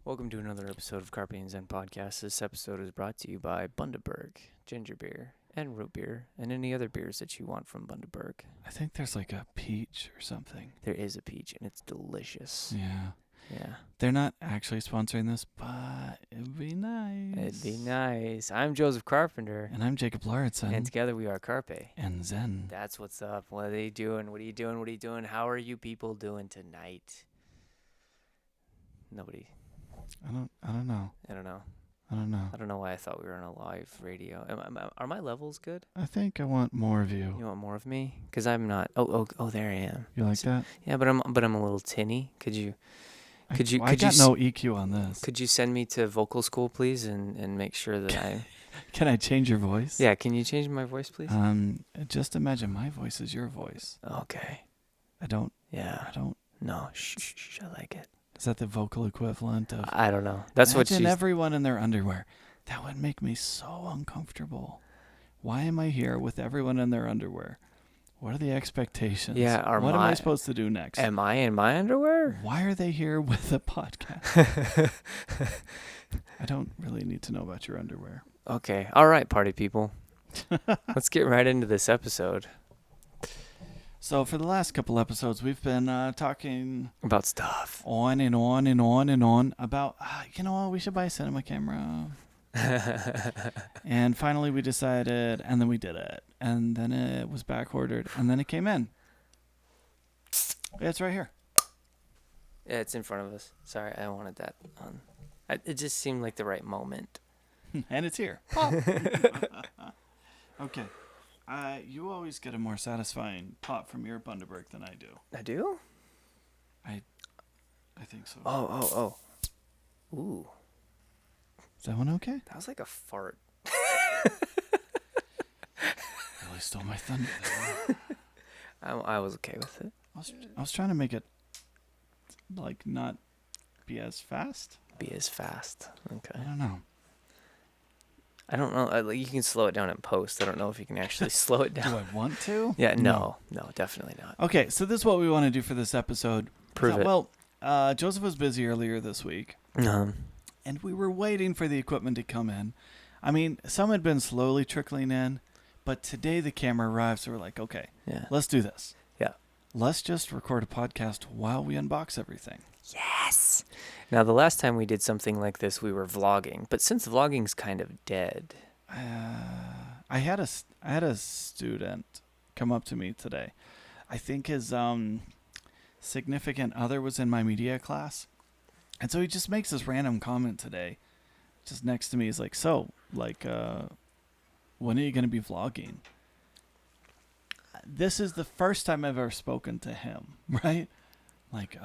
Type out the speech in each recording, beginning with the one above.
Welcome to another episode of Carpe and Zen podcast. This episode is brought to you by Bundaberg, ginger beer, and root beer, and any other beers that you want from Bundaberg. I think there's like a peach or something. There is a peach, and it's delicious. Yeah. They're not actually sponsoring this, but it'd be nice. It'd be nice. I'm Joseph Carpenter. And I'm Jacob Lauritsen. And together we are Carpe. And Zen. That's what's up. What are they doing? What are you doing? What are you doing? How are you people doing tonight? Nobody. I don't know. I don't know. I don't know why I thought we were on a live radio. Are my levels good? I think I want more of you. You want more of me? Because I'm not. Oh, there I am. You like that? Yeah, but I'm a little tinny. Could you? I got no EQ on this. Could you send me to vocal school, please, and make sure that I... Can I change your voice? Yeah, can you change my voice, please? Just imagine my voice is your voice. Okay. Yeah. No, shh, I like it. Is that the vocal equivalent of... I don't know. That's what she's... Imagine everyone in their underwear. That would make me so uncomfortable. Why am I here with everyone in their underwear? What are the expectations? Yeah, what am I supposed to do next? Am I in my underwear? Why are they here with a podcast? I don't really need to know about your underwear. Okay. All right, party people. Let's get right into this episode. So for the last couple episodes, we've been talking... about stuff. On and on and on and on about, you know what, we should buy a cinema camera. And finally we decided, and then we did it. And then it was back ordered, and then it came in. It's right here. Yeah, it's in front of us. Sorry, I wanted that on. It just seemed like the right moment. And it's here. Okay. You always get a more satisfying pop from your Bundaberg than I do. I do? I think so. Oh. Ooh. Is that one okay? That was like a fart. Really stole my thunder there. I was okay with it. I was trying to make it, like, not be as fast. Be as fast. Okay. I don't know. I don't know. You can slow it down in post. I don't know if you can actually slow it down. Do I want to? Yeah, no, definitely not. Okay, so this is what we want to do for this episode. Prove it. Well, Joseph was busy earlier this week, and we were waiting for the equipment to come in. I mean, some had been slowly trickling in, but today the camera arrived, so we're like, okay, let's do this. Yeah. Let's just record a podcast while we unbox everything. Yes. Now, the last time we did something like this, we were vlogging, but since vlogging's kind of dead. I had a student come up to me today. I think his significant other was in my media class, and so he just makes this random comment today, just next to me. He's like, "So, like, when are you going to be vlogging?" This is the first time I've ever spoken to him, right? Like,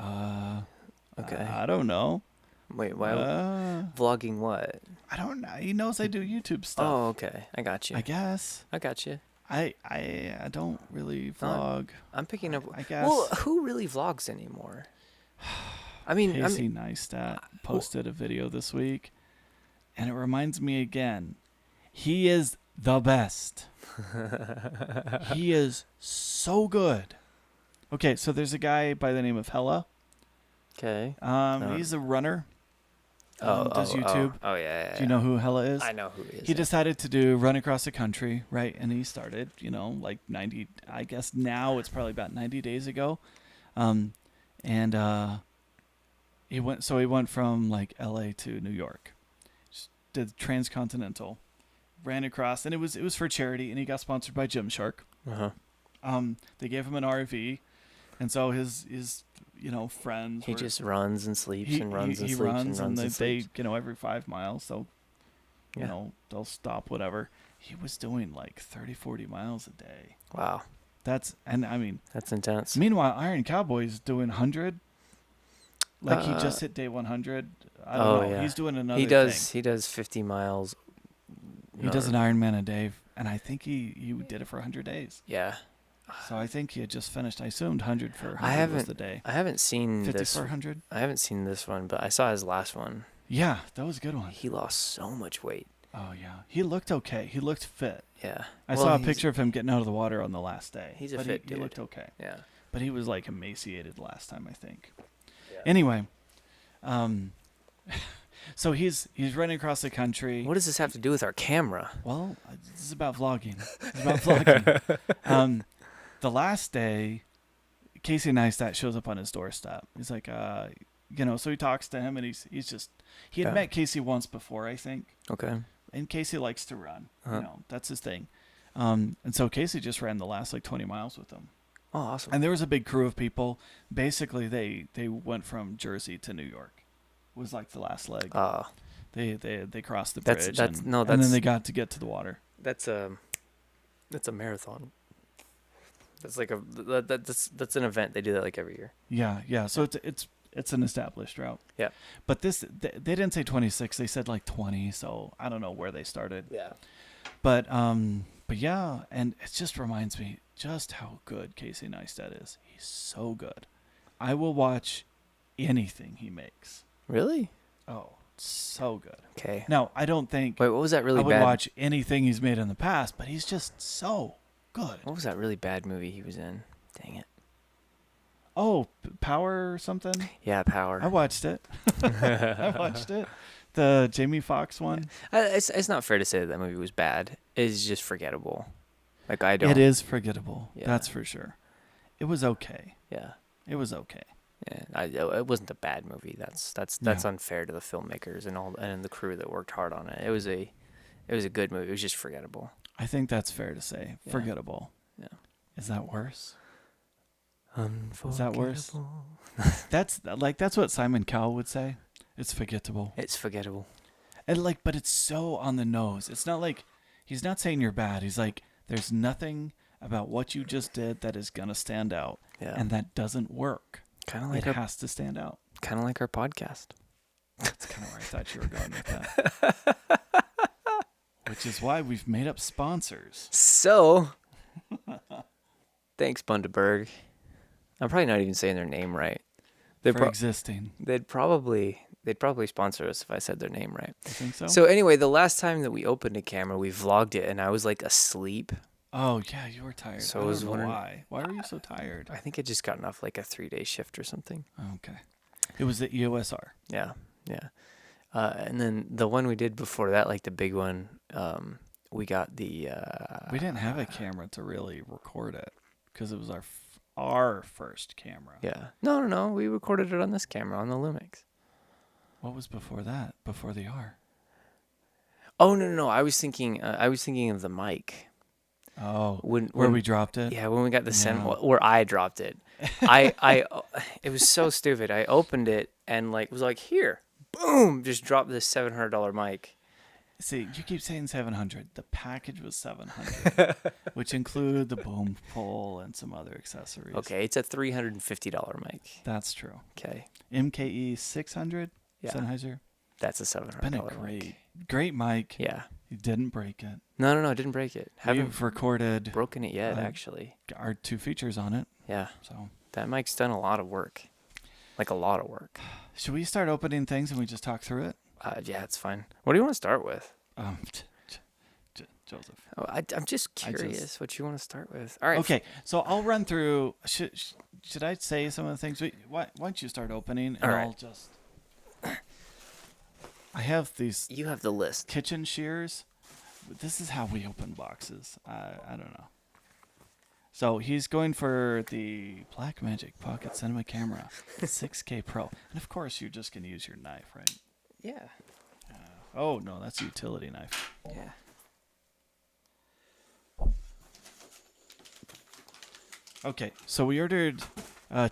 Okay. I don't know. Wait, why? Vlogging what? I don't know. He knows I do YouTube stuff. Oh, okay. I got you. I guess. I got you. I don't really vlog. I'm picking up. I guess. Well, who really vlogs anymore? I mean, Casey Neistat posted a video this week, and it reminds me again. He is the best. He is so good. Okay, so there's a guy by the name of Hella. Okay. He's a runner. Does YouTube. Oh, yeah. Do you know who Hella is? I know who he is. He decided to run across the country, right? And he started, like 90, I guess now it's probably about 90 days ago. He went from like LA to New York. Just did transcontinental. Ran across, and it was for charity, and he got sponsored by Gymshark. They gave him an RV, and so his friends. He just runs and sleeps and runs and sleeps and runs and sleeps. They every 5 miles, so they'll stop whatever. He was doing like 30, 40 miles a day. Wow. That's intense. Meanwhile, Iron Cowboy's doing 100. Like he just hit day 100. I don't know. Yeah. He's doing another thing. He does 50 miles. He does an Ironman a day, and I think he did it for 100 days. Yeah. So I think he had just finished. I assumed 100 for 100 was the day. I haven't seen 50 this. for 100? I haven't seen this one, but I saw his last one. Yeah, that was a good one. He lost so much weight. Oh, yeah. He looked okay. He looked fit. Yeah. I saw a picture of him getting out of the water on the last day. He's a fit dude. He looked okay. Yeah. But he was like emaciated last time, I think. Yeah. Anyway, So he's running across the country. What does this have to do with our camera? Well, this is about vlogging. It's about vlogging. The last day, Casey Neistat shows up on his doorstep. He's like, so he talks to him, and he had met Casey once before, I think. Okay. And Casey likes to run. Uh-huh. That's his thing. And so Casey just ran the last 20 miles with him. Oh, awesome. And there was a big crew of people. Basically, they went from Jersey to New York. Was the last leg. They crossed the bridge. And then they got to get to the water. That's a marathon. That's that's an event. They do that every year. Yeah. So it's an established route. Yeah. But they didn't say 26. They said 20. So I don't know where they started. Yeah. But yeah, and it just reminds me just how good Casey Neistat is. He's so good. I will watch anything he makes. Really? Oh, so good. Okay. Now, I don't think Wait, what was that really I would bad? watch anything he's made in the past, but he's just so good. What was that really bad movie he was in? Dang it. Oh, Power or something? Yeah, Power. I watched it. I watched it. The Jamie Foxx one. It's not fair to say that movie was bad. It's just forgettable. I don't. It is forgettable. Yeah. That's for sure. It was okay. Yeah. It was okay. Yeah. It wasn't a bad movie. That's unfair to the filmmakers and the crew that worked hard on it. It was a good movie. It was just forgettable. I think that's fair to say. Yeah. Forgettable. Yeah. Is that worse? Unforgettable. Is that worse? That's what Simon Cowell would say. It's forgettable. It's forgettable. And but it's so on the nose. It's not he's not saying you're bad. He's there's nothing about what you just did that is gonna stand out. Yeah. And that doesn't work. Kind of like it has to stand out. Kind of like our podcast. That's kind of where I thought you were going with that. Which is why we've made up sponsors. So, thanks, Bundaberg. I'm probably not even saying their name right. For existing. They'd probably sponsor us if I said their name right. You think so? So anyway, the last time that we opened a camera, we vlogged it, and I was asleep. Oh yeah, you were tired. So I was don't know wondering why. Why were you so tired? I think I just gotten off a 3-day shift or something. Okay. It was the EOSR. Yeah. And then the one we did before that, the big one, we got the. We didn't have a camera to really record it because it was our first camera. Yeah. No. We recorded it on this camera on the Lumix. What was before that? Before the R? Oh no! I was thinking of the mic. Oh, where we dropped it? Yeah, when we got the where I dropped it. It was so stupid. I opened it and was here, boom, just dropped this $700 mic. See, you keep saying 700. The package was 700, which included the boom pole and some other accessories. Okay, it's a $350 mic. That's true. Okay. MKE 600. Yeah. Sennheiser. That's a $700 Been a great mic. Yeah. You didn't break it. No, I didn't break it. Haven't recorded. Broken it yet, actually. Our 2 features on it. Yeah. So that mic's done a lot of work. A lot of work. Should we start opening things and we just talk through it? Yeah, it's fine. What do you want to start with? Joseph. Oh, I'm just curious what you want to start with. All right. Okay, so I'll run through. Should I say some of the things? Why don't you start opening? And all right. I'll just. I have these. You have the list. Kitchen shears. This is how we open boxes. I don't know. So he's going for the Blackmagic Pocket Cinema Camera, 6K Pro, and of course you're just gonna use your knife, right? Yeah. Oh no, that's a utility knife. Yeah. Okay, so we ordered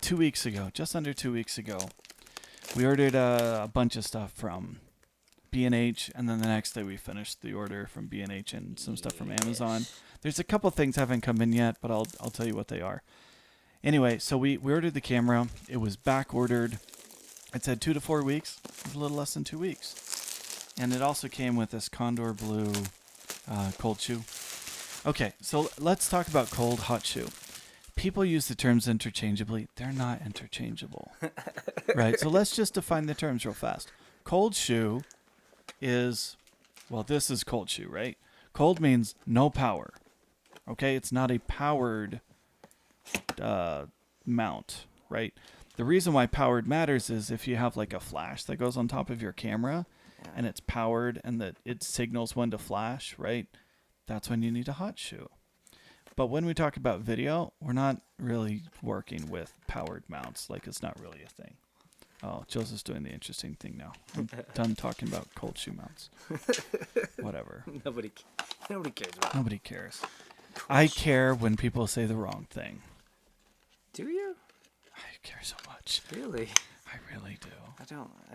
2 weeks ago, just under 2 weeks ago. We ordered a bunch of stuff from B&H, and then the next day we finished the order from B&H and some stuff from Amazon. There's a couple things haven't come in yet, but I'll tell you what they are. Anyway, so we ordered the camera. It was back ordered. It said 2 to 4 weeks. It was a little less than 2 weeks. And it also came with this Condor Blue cold shoe. Okay, so let's talk about cold, hot shoe. People use the terms interchangeably. They're not interchangeable. Right? So let's just define the terms real fast. Cold shoe is, well, this is cold shoe, right? Cold means no power. Okay? It's not a powered mount, right? The reason why powered matters is if you have like a flash that goes on top of your camera Yeah. and it's powered and that it signals when to flash, right? That's when you need a hot shoe. But when we talk about video, we're not really working with powered mounts. Like, it's not really a thing. Oh, Joseph's doing the interesting thing now. I'm done talking about cold shoe mounts. Whatever. Nobody cares about. Nobody cares. I care when people say the wrong thing. Do you? I care so much. Really? I really do. I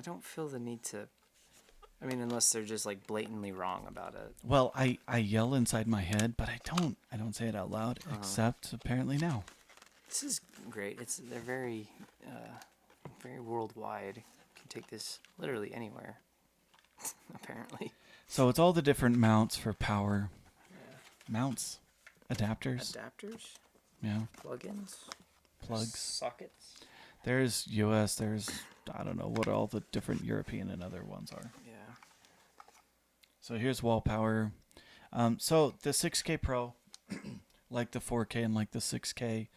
don't feel the need to. I mean, unless they're just like blatantly wrong about it. Well, I yell inside my head, but I don't say it out loud, except apparently now. This is great. They're very very worldwide. You can take this literally anywhere. Apparently. So it's all the different mounts for power. Yeah. Mounts, adapters. Adapters. Yeah. Plugins. Plugs. Sockets. There's US. There's I don't know what all the different European and other ones are. Yeah. So here's wall power. So the 6K Pro, like the 4K and like the 6K,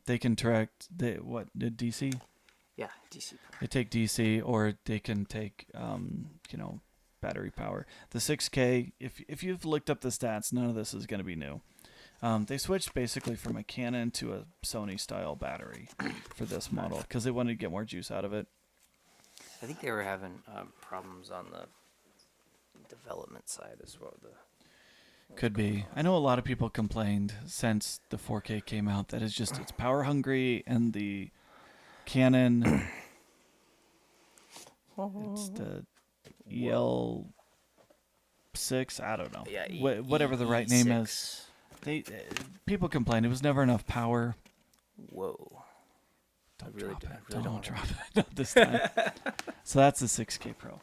they can direct the DC. Yeah, DC power. They take DC, or they can take battery power. The 6K, if you've looked up the stats, none of this is going to be new. They switched basically from a Canon to a Sony style battery for this model because they wanted to get more juice out of it. I think they were having problems on the development side as well. Could be. I know a lot of people complained since the 4K came out that it's power hungry, and the Canon, it's the EL6, I don't know. Yeah, whatever the right name is. People complained it was never enough power. Whoa. Don't drop it. Don't drop it. Not this time. So that's the 6K Pro.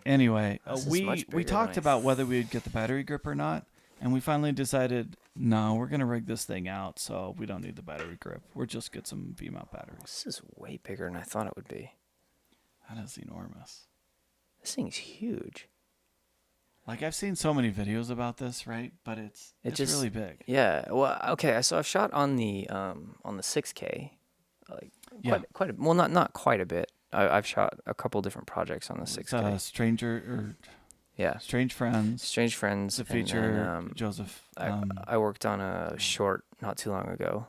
Anyway, we talked about whether we'd get the battery grip or not, and we finally decided, no, we're going to rig this thing out, so we don't need the battery grip. We'll just get some V-mount batteries. This is way bigger than I thought it would be. That is enormous. This thing's huge. Like, I've seen so many videos about this, right? But it's just really big. Yeah. Well, okay. So I've shot on the 6K, like quite a, well, not quite a bit. I've shot a couple different projects on the 6K. Strange Friends. Strange Friends. It's a feature. Joseph. I worked on a short not too long ago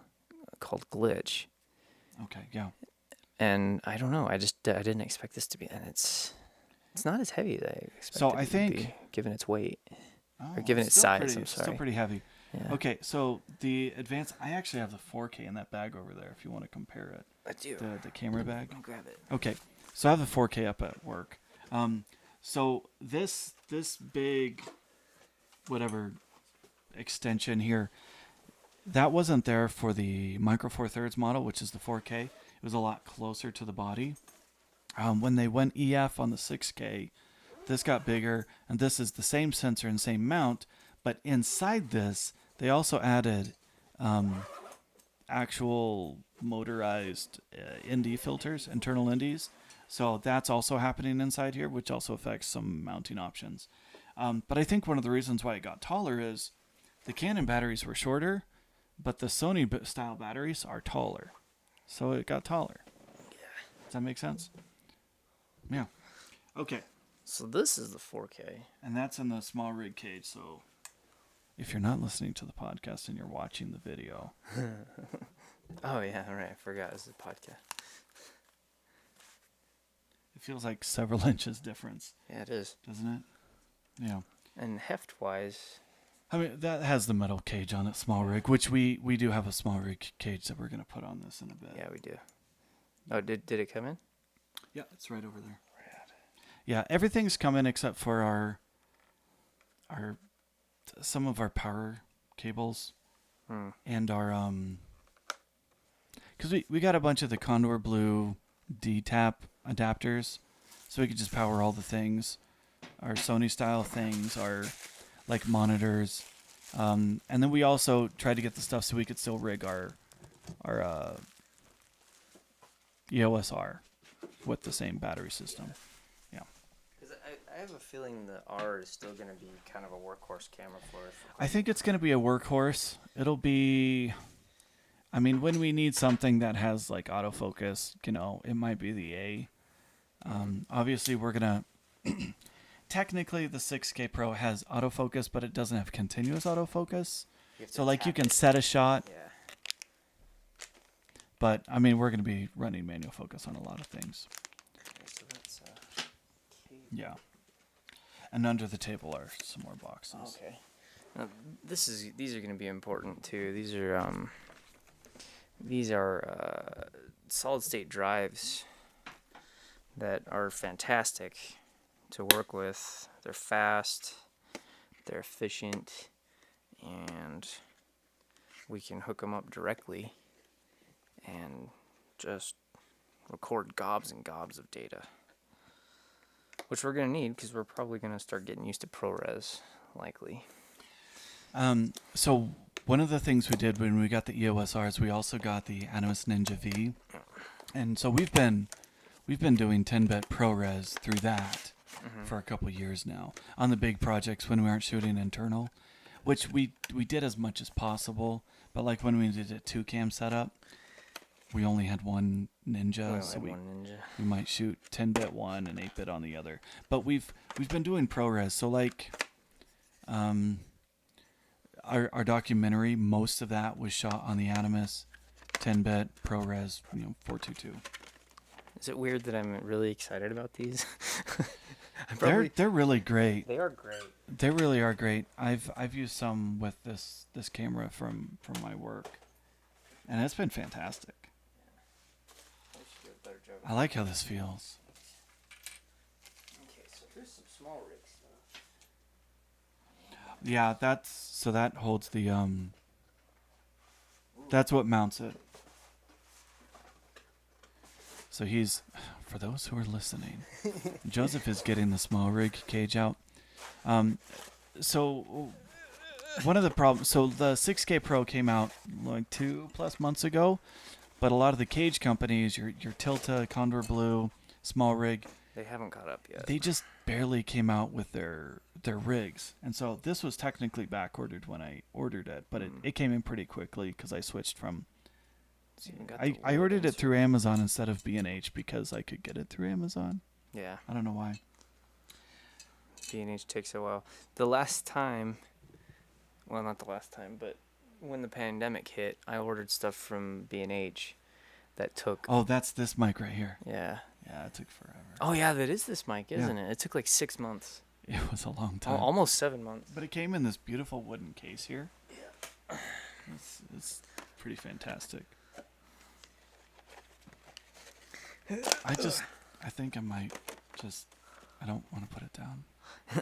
called Glitch. Okay. Yeah. And I don't know. I didn't expect this to be, and it's not as heavy as I expected. So I think, to be, given its weight or given its size, I'm sorry. Still pretty heavy. Yeah. Okay, so the advanced, I actually have the 4K in that bag over there if you want to compare it. I do. The camera bag. I'll grab it. Okay, so I have the 4K up at work. So this big, whatever extension here, that wasn't there for the Micro Four Thirds model, which is the 4K. It was a lot closer to the body. When they went EF on the 6K, this got bigger, and this is the same sensor and same mount, but inside this, they also added actual motorized ND filters, internal NDs. So that's also happening inside here, which also affects some mounting options. But I think one of the reasons why it got taller is the Canon batteries were shorter, but the Sony style batteries are taller. So it got taller. Yeah. Does that make sense? Yeah. Okay. So this is the 4K. And that's in the small rig cage. So if you're not listening to the podcast and you're watching the video. Oh, yeah. Right. I forgot. This is a podcast. It feels like several inches difference. Yeah, it is. Doesn't it? Yeah. And heft-wise, I mean, that has the metal cage on it, small rig, which we do have a small rig cage that we're going to put on this in a bit. yeah, we do. Oh, did it come in? Yeah, it's right over there. Yeah, everything's coming except for our some of our power cables and our because we got a bunch of the Condor Blue D-Tap adapters, so we could just power all the things, our Sony style things, our like monitors, and then we also tried to get the stuff so we could still rig our EOS R with the same battery system. Yeah. Because I have a feeling the R is still going to be kind of a workhorse camera for us. I think it's going to be a workhorse. It'll be, I mean, when we need something that has like autofocus, it might be the A. Obviously, we're gonna. Technically, the 6K Pro has autofocus, but it doesn't have continuous autofocus. So, like, you can set a shot. Yeah. But I mean, we're gonna be running manual focus on a lot of things. Okay, so that's Yeah. And under the table are some more boxes. okay. Now, these are going to be important too. These are solid state drives that are fantastic to work with. They're fast, they're efficient, and we can hook them up directly and just record gobs and gobs of data, which we're going to need because we're probably going to start getting used to ProRes, likely. So one of the things we did when we got the EOS Rs, we also got the Animus Ninja V, and so we've been doing 10-bit ProRes through that for a couple years now on the big projects when we aren't shooting internal, which we did as much as possible. But like when we did a 2-cam setup, we only had one Ninja, so we might shoot 10-bit one and 8-bit on the other. But we've been doing ProRes, so like. Our documentary, most of that was shot on the Animus 10-bit ProRes, 422. Is it weird that I'm really excited about these? They're really great. They are great. They really are great. I've used some with this camera from my work, and it's been fantastic. I like how this feels. Okay, so here's some small rig stuff. Yeah, that holds the that's what mounts it. So for those who are listening, Joseph is getting the small rig cage out. So one of the problems, so the 6K Pro came out like 2+ months ago, but a lot of the cage companies, your Tilta, Condor Blue, small rig, they haven't caught up yet. They just barely came out with their rigs. And so this was technically back ordered when I ordered it, but it came in pretty quickly because I switched from I ordered it through Amazon instead of B&H because I could get it through Amazon. Yeah. I don't know why. B&H takes a while. The last time, well, not the last time, but when the pandemic hit, I ordered stuff from B&H that took... Oh, that's this mic right here. Yeah. Yeah, it took forever. Oh, yeah, that is this mic, isn't it? It took like 6 months. It was a long time. Almost 7 months. But it came in this beautiful wooden case here. Yeah. It's pretty fantastic. I think I might I don't want to put it down.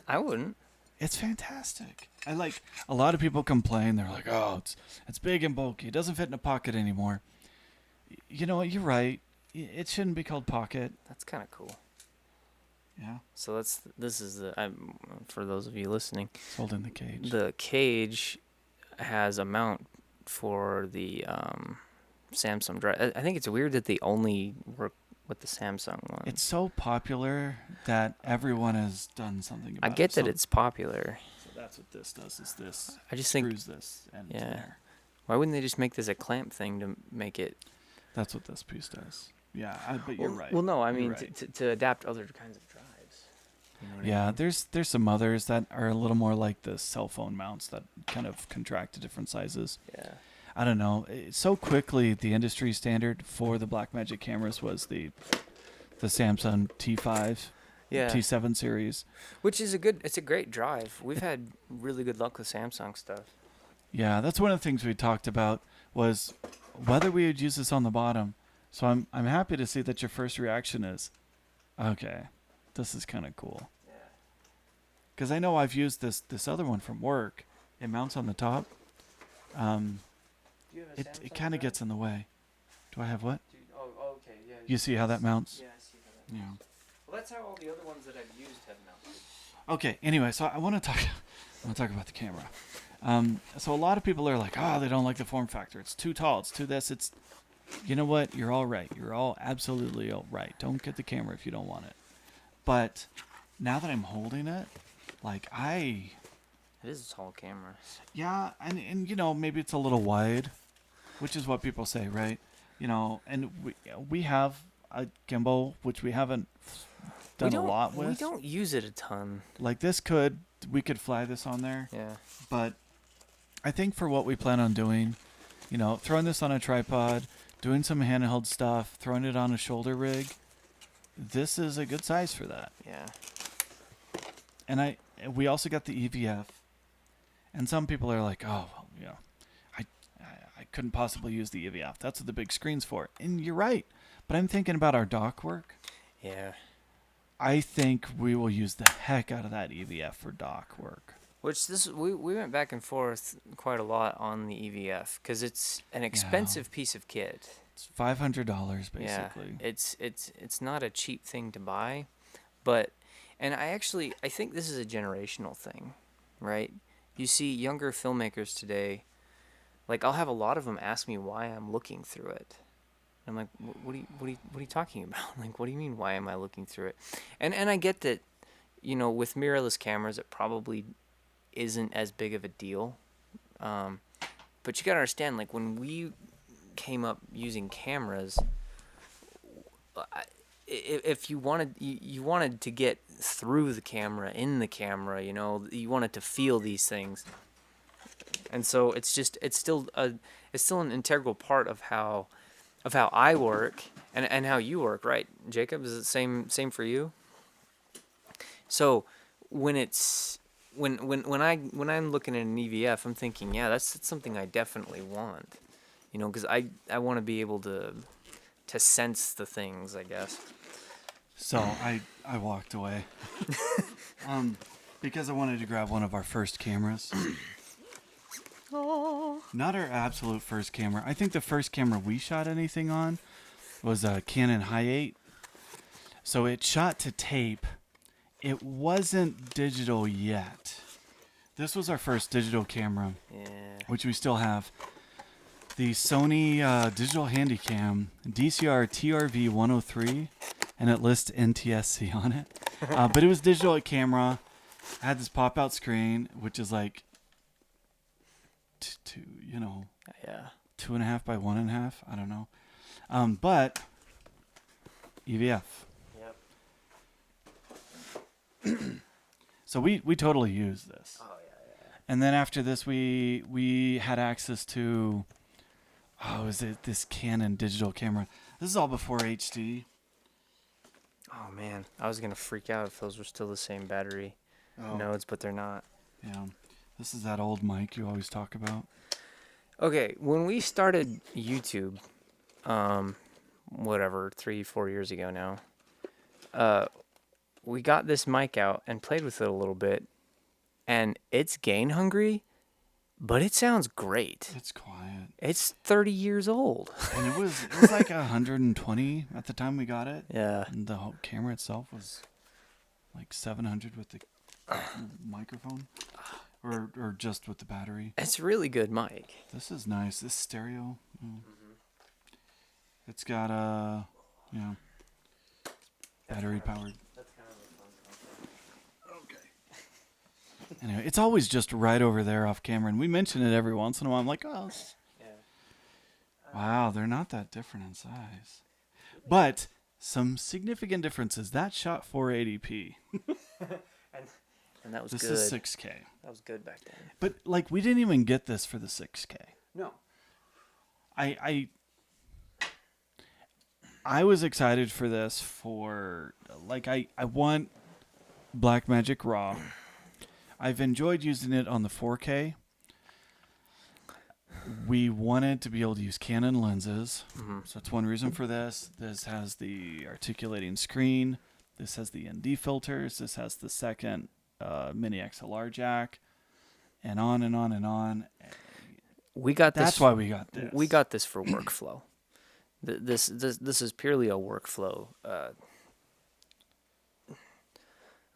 I wouldn't. It's fantastic. A lot of people complain. They're like, oh, it's big and bulky. It doesn't fit in a pocket anymore. You know what? You're right. It shouldn't be called pocket. That's kind of cool. Yeah. So this is for those of you listening. It's holding the cage. The cage has a mount for the Samsung drive. I think it's weird that they only work with the Samsung one. It's so popular that everyone has done something about it. I get that it's popular. So that's what this does, is this. I just think screws this end in there. Why wouldn't they just make this a clamp thing to make it? That's what this piece does. Yeah, but you're right. Well, no, I mean right. to adapt other kinds of drives. You know what I mean? There's some others that are a little more like the cell phone mounts that kind of contract to different sizes. Yeah. I don't know. So quickly, the industry standard for the Blackmagic cameras was the Samsung T5, T7 series, which is it's a great drive. We've had really good luck with Samsung stuff. Yeah, that's one of the things we talked about was whether we would use this on the bottom. So I'm happy to see that your first reaction is, okay, this is kind of cool. Yeah. Because I know I've used this other one from work. It mounts on the top. It kind of gets in the way. Do I have what? Okay, yeah. You see how that mounts? Yeah, I see how that mounts. Well, that's how all the other ones that I've used have mounted. Okay. Anyway, so I want to talk about the camera. So a lot of people are like, they don't like the form factor. It's too tall. It's too this. It's, you know what? You're all right. You're all absolutely all right. Don't get the camera if you don't want it. But now that I'm holding it, it is a tall camera. Yeah, and maybe it's a little wide, which is what people say, right? You know, and we have a gimbal which we haven't done a lot with. We don't use it a ton. Like we could fly this on there, Yeah. but I think for what we plan on doing, you know, throwing this on a tripod, doing some handheld stuff, throwing it on a shoulder rig, this is a good size for that. Yeah. And we also got the EVF, and some people are like, oh, well, you know, I couldn't possibly use the EVF. That's what the big screen's for. And you're right. But I'm thinking about our dock work. Yeah. I think we will use the heck out of that EVF for dock work. Which we went back and forth quite a lot on the EVF because it's an expensive piece of kit. It's $500 basically. Yeah, it's not a cheap thing to buy, but I think this is a generational thing, right? You see younger filmmakers today, like I'll have a lot of them ask me why I'm looking through it. I'm like, what are you talking about? Like, what do you mean why am I looking through it? And I get that, you know, with mirrorless cameras, it probably isn't as big of a deal, but you gotta understand, like when we came up using cameras, if you wanted to get through the camera, in the camera, you know, you wanted to feel these things, and so it's still an integral part of how I work and how you work, right, Jacob? Is it same for you? So when I'm looking at an EVF, I'm thinking, yeah, that's something I definitely want, you know, because I want to be able to sense the things, I guess. So I walked away because I wanted to grab one of our first cameras. Not our absolute first camera. I think the first camera we shot anything on was a Canon Hi8. So it shot to tape. It wasn't digital yet. This was our first digital camera, which we still have. The Sony Digital Handycam DCR TRV 103, and it lists NTSC on it. But it was digital camera. It had this pop-out screen, which is like, you know, 2.5 by 1.5. I don't know. But EVF. So we totally use this. Oh yeah. And then after this, we had access to, is it this Canon digital camera? This is all before HD. Oh man, I was gonna freak out if those were still the same battery nodes, but they're not. Yeah, this is that old mic you always talk about. Okay, when we started YouTube, 3-4 years ago now, we got this mic out and played with it a little bit, and it's gain hungry, but it sounds great. It's quiet. It's 30 years old. And it was like 120 at the time we got it. Yeah. And the whole camera itself was like 700 with the microphone, or just with the battery. It's a really good mic. This is nice. This stereo. It's got battery powered. Anyway, it's always just right over there off camera, and we mention it every once in a while. I'm like, oh, wow, they're not that different in size. But some significant differences. That shot 480p. and that was this good. This is 6K. That was good back then. But, like, we didn't even get this for the 6K. No. I was excited for this for, like, I want Blackmagic RAW. I've enjoyed using it on the 4K. We wanted to be able to use Canon lenses. Mm-hmm. So that's one reason for this. This has the articulating screen. This has the ND filters. This has the second mini XLR jack. And on and on and on. That's why we got this. We got this for workflow. This is purely a workflow.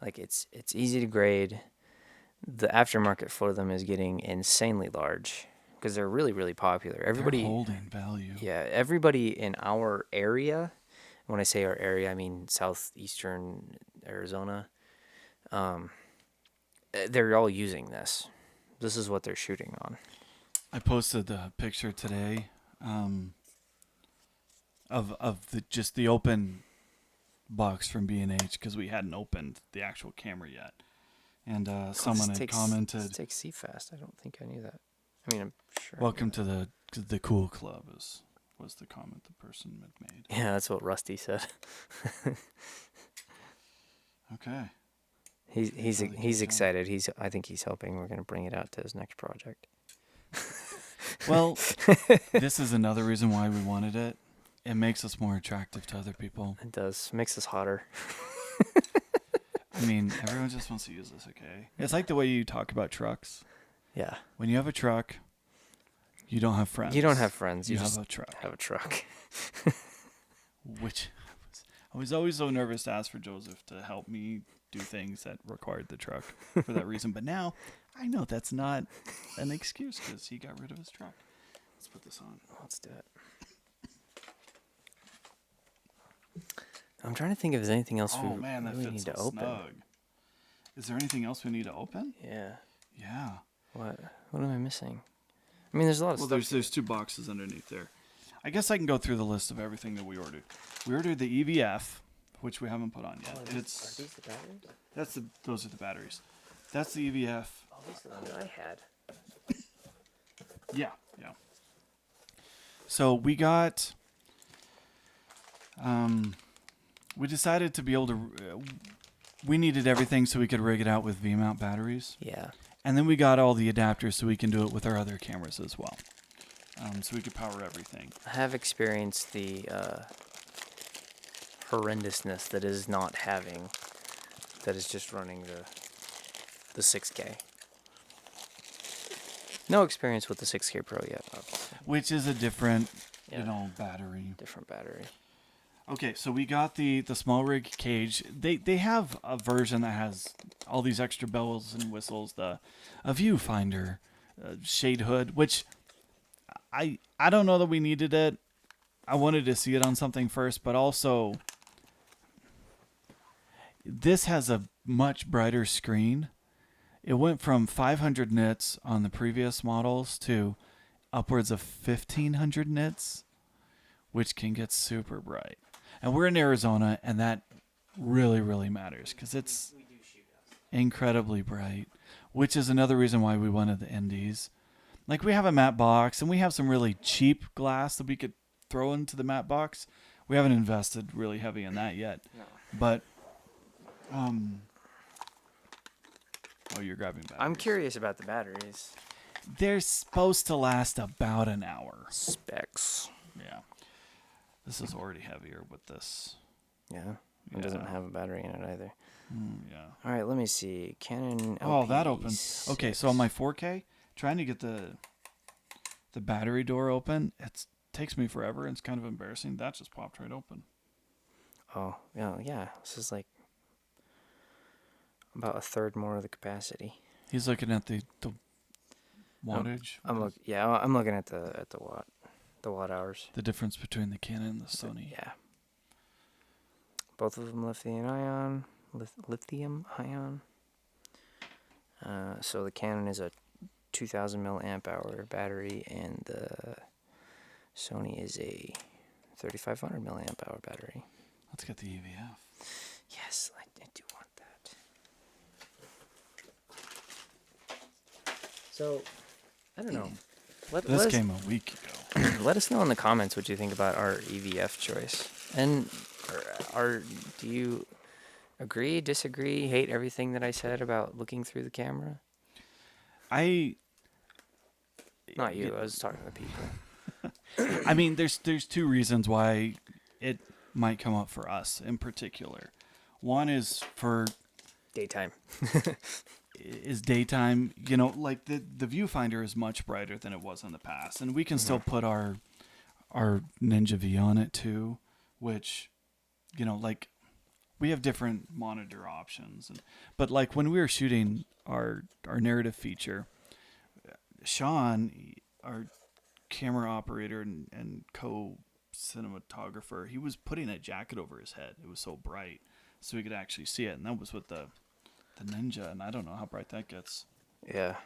Like it's easy to grade. The aftermarket for them is getting insanely large because they're really, really popular. Everybody they're holding value. Yeah, everybody in our area. When I say our area, I mean southeastern Arizona. They're all using this. This is what they're shooting on. I posted a picture today of just the open box from B&H because we hadn't opened the actual camera yet. And someone had commented, This takes CFast. I don't think I knew that. I mean, I'm sure. "Welcome to the cool club," was the comment the person had made. Yeah, that's what Rusty said. Okay. He's excited. I think he's hoping we're gonna bring it out to his next project. Well, this is another reason why we wanted it. It makes us more attractive to other people. It does. Makes us hotter. I mean, everyone just wants to use this, okay? It's like the way you talk about trucks. Yeah. When you have a truck, you don't have friends. You don't have friends. You just have a truck. have a truck. Which I was always so nervous to ask for Joseph to help me do things that required the truck for that reason. But now I know that's not an excuse because he got rid of his truck. Let's put this on. Let's do it. I'm trying to think if there's anything else we really need to open. Snug. Is there anything else we need to open? Yeah. Yeah. What am I missing? I mean, there's a lot of stuff. Well, there's 2 boxes underneath there. I guess I can go through the list of everything that we ordered. We ordered the EVF, which we haven't put on yet. Are these the batteries? Those are the batteries. That's the EVF. Oh, these are the ones I had. Yeah. So we got. We decided to be able to. We needed everything so we could rig it out with V-mount batteries. Yeah. And then we got all the adapters so we can do it with our other cameras as well. So we could power everything. I have experienced the horrendousness that is not having, that is just running the 6K. No experience with the 6K Pro yet, obviously. Which is a different, battery. Different battery. Okay, so we got the small rig cage. They have a version that has all these extra bells and whistles, a viewfinder, shade hood, which I don't know that we needed it. I wanted to see it on something first, but also this has a much brighter screen. It went from 500 nits on the previous models to upwards of 1500 nits, which can get super bright. And we're in Arizona, and that really, really matters because it's incredibly bright, which is another reason why we wanted the Indies. Like, we have a matte box, and we have some really cheap glass that we could throw into the matte box. We haven't invested really heavy in that yet. No. But, oh, you're grabbing batteries. I'm curious about the batteries. They're supposed to last about an hour. Specs. Yeah. This is already heavier with this. Yeah. It doesn't have a battery in it either. Yeah. All right, let me see. Canon LP. Oh, that opens. Okay, so on my 4K, trying to get the battery door open, it takes me forever, and it's kind of embarrassing. That just popped right open. Oh, yeah. This is like about a third more of the capacity. He's looking at the wattage. I'm looking at the watt hours. The difference between the Canon and the Sony. Yeah. Both of them lithium ion. So the Canon is a 2000 milliamp hour battery, and the Sony is a 3500 milliamp hour battery. Let's get the EVF. Yes, I do want that. So, I don't know. This came a week ago. Let us know in the comments what you think about our EVF choice. And do you agree, disagree, hate everything that I said about looking through the camera? Not you. I was talking to people. I mean, there's 2 reasons why it might come up for us in particular. One is for daytime. Is daytime. Like the viewfinder is much brighter than it was in the past, and we can still put our Ninja V on it too, which, like, we have different monitor options. But like when we were shooting our narrative feature, Sean, our camera operator and co-cinematographer, he was putting a jacket over his head. It was so bright, so we could actually see it, and that was with the Ninja, and I don't know how bright that gets. Yeah.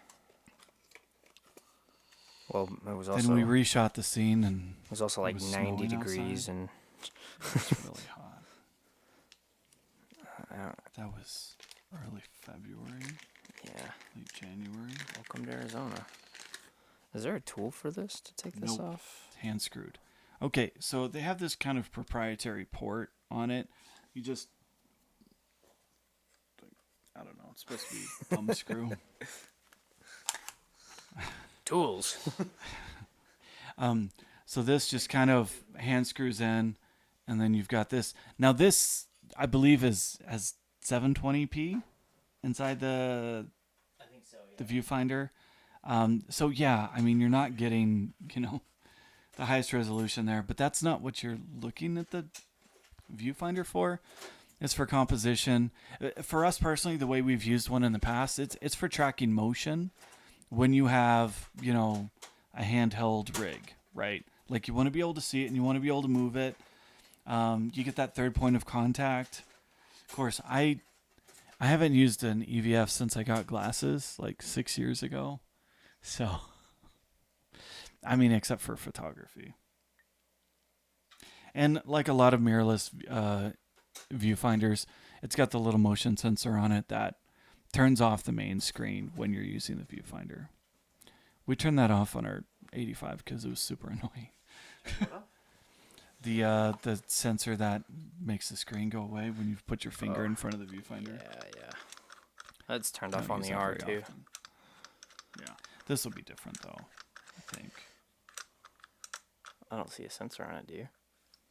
Well, it was also Then we reshot the scene, and it was also like was 90 snowing degrees, outside. and it's really hot. I don't, That was early February, yeah. late January. Welcome to Arizona. Is there a tool for this to take this Nope. off? It's hand screwed. Okay, so they have this kind of proprietary port on it. You just, I don't know, it's supposed to be thumb screw. Tools. So this just kind of hand screws in, and then you've got this. Now this, I believe, has 720p inside the I think so, the viewfinder. So yeah, I mean, you're not getting, the highest resolution there, but that's not what you're looking at the viewfinder for. It's for composition. For us personally, the way we've used one in the past, it's for tracking motion when you have, a handheld rig, right? Like you want to be able to see it and you want to be able to move it. You get that third point of contact. Of course, I haven't used an EVF since I got glasses like 6 years ago. So, I mean, except for photography. And like a lot of mirrorless viewfinders, it's got the little motion sensor on it that turns off the main screen when you're using the viewfinder. We turned that off on our 85 because it was super annoying. The sensor that makes the screen go away when you put your finger in front of the viewfinder. Yeah. That's turned I off don't on use the that R very too. often. Yeah, this will be different though, I think. I don't see a sensor on it, do you?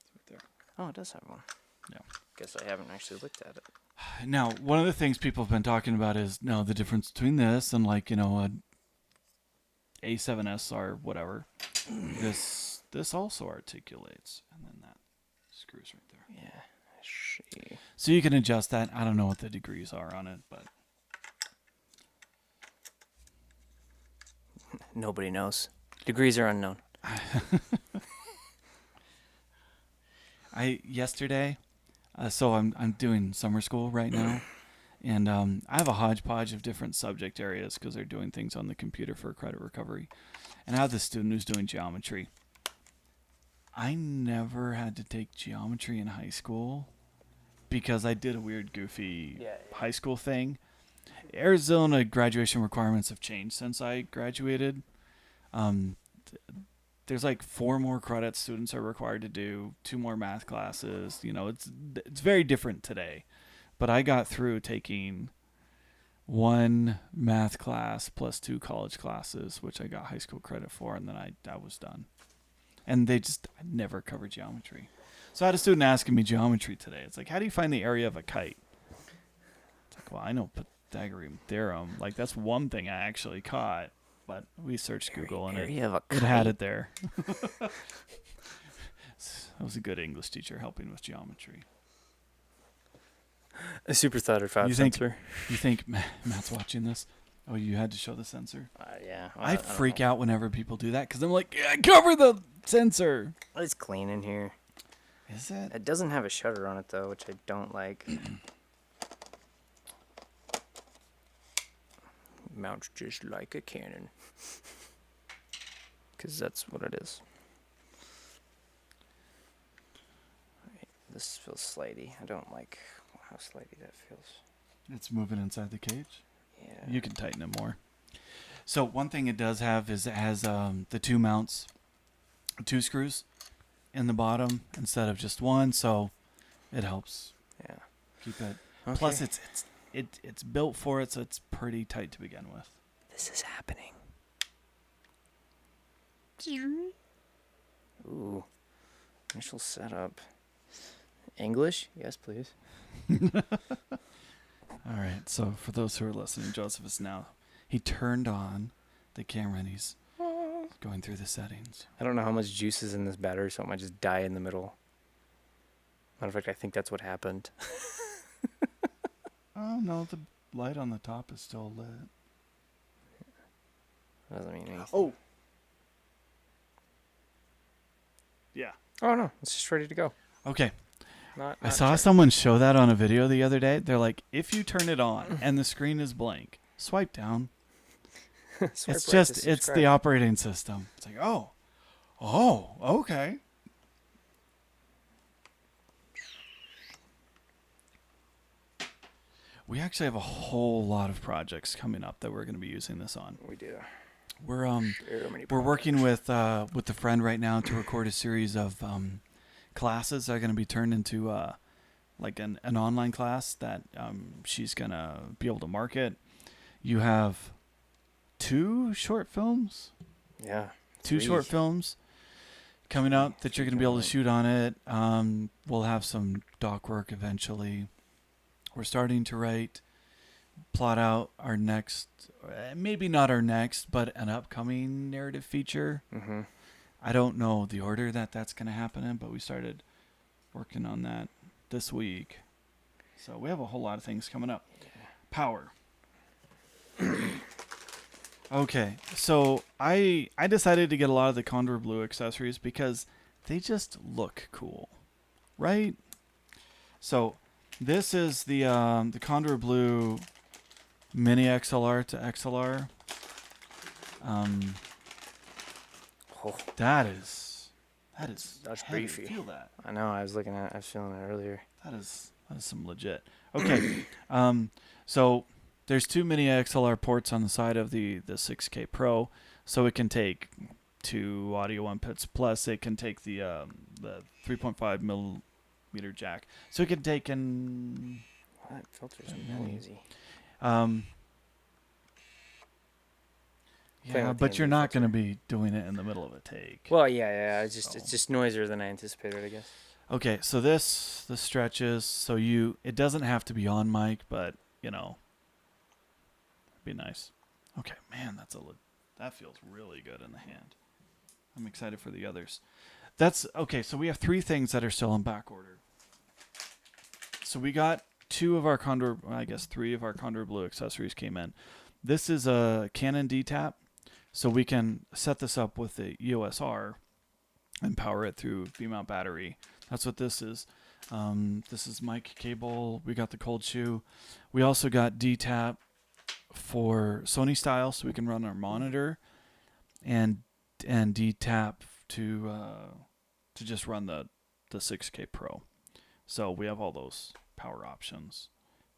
It's right there. Oh, it does have one. Yeah. Guess I haven't actually looked at it. Now, one of the things people have been talking about is the difference between this and like a A7S or whatever. This also articulates, and then that screws right there. Yeah. She. So you can adjust that. I don't know what the degrees are on it, but Nobody knows. Degrees are unknown. Yesterday, so I'm doing summer school right now, and I have a hodgepodge of different subject areas because they're doing things on the computer for credit recovery, and I have this student who's doing geometry. I never had to take geometry in high school because I did a weird, goofy high school thing. Arizona graduation requirements have changed since I graduated. There's like 4 more credits students are required to do, 2 more math classes. It's very different today. But I got through taking 1 math class plus 2 college classes, which I got high school credit for, and then I was done. And I never covered geometry. So I had a student asking me geometry today. It's like, how do you find the area of a kite? It's like, well, I know Pythagorean theorem. Like, that's one thing I actually caught. But we searched Google and it had it there. I was a good English teacher helping with geometry. A Super Thunder 5 sensor. You think Matt's watching this? Oh, you had to show the sensor? Yeah. I freak out whenever people do that because I'm like, yeah, cover the sensor. It's clean in here. Is it? It doesn't have a shutter on it, though, which I don't like. Mounts just like a cannon. Because that's what it is. Right, this feels slidey. I don't like how slidey that feels. It's moving inside the cage. Yeah. You can tighten it more. So one thing it does have is it has the 2 mounts, 2 screws in the bottom instead of just 1, so it helps. Yeah. Keep it. Okay. Plus, it's built for it, so it's pretty tight to begin with. This is happening. Ooh. Initial setup. English? Yes, please. All right. So for those who are listening, Joseph is he turned on the camera and he's going through the settings. I don't know how much juice is in this battery, so it might just die in the middle. Matter of fact, I think that's what happened. Oh, no, the light on the top is still lit. Doesn't mean anything. Oh. Yeah. Oh, no. It's just ready to go. Okay. Not I saw checked. someone show that on a video the other day. They're like, if you turn it on and the screen is blank, swipe down. Swipe right to it's subscribe. the operating system. It's like, oh, okay. We actually have a whole lot of projects coming up that we're going to be using this on. We do. We're Very many we're working projects. with a friend right now to record a series of classes that are going to be turned into like an online class that she's going to be able to market. You have two short films Yeah. two Three. short films coming up that you're going to be able to shoot on it. We'll have some doc work eventually. We're starting to plot out our next, maybe not our next, but an upcoming narrative feature. Mm-hmm. I don't know the order that that's going to happen in, but we started working on that this week. So we have a whole lot of things coming up. Power. Okay, so I decided to get a lot of the Condor Blue accessories because they just look cool, right? So this is the Condor Blue Mini XLR to XLR. Oh, That's that's heavy. beefy. Feel that? I know. I was feeling it earlier. That is some legit. Okay, so there's two mini XLR ports on the side of the 6K Pro, so it can take two audio inputs. Plus, it can take the 3.5 millimeter jack, so it can take in. What filters many. noisy? Yeah, but you're not going to be doing it in the middle of a take. Well, yeah. It's just noisier than I anticipated, I guess. Okay, so this stretches, so it doesn't have to be on mic, but it'd be nice. Okay, man, that feels really good in the hand. I'm excited for the others. That's okay. So we have three things that are still in back order. So we got three of our Condor Blue accessories came in. This is a Canon D-Tap, so we can set this up with the EOS R and power it through V-mount battery. That's what this is. This is mic cable. We got the cold shoe. We also got D-Tap for Sony style, so we can run our monitor, and D-Tap to just run the 6K Pro. So we have all those power options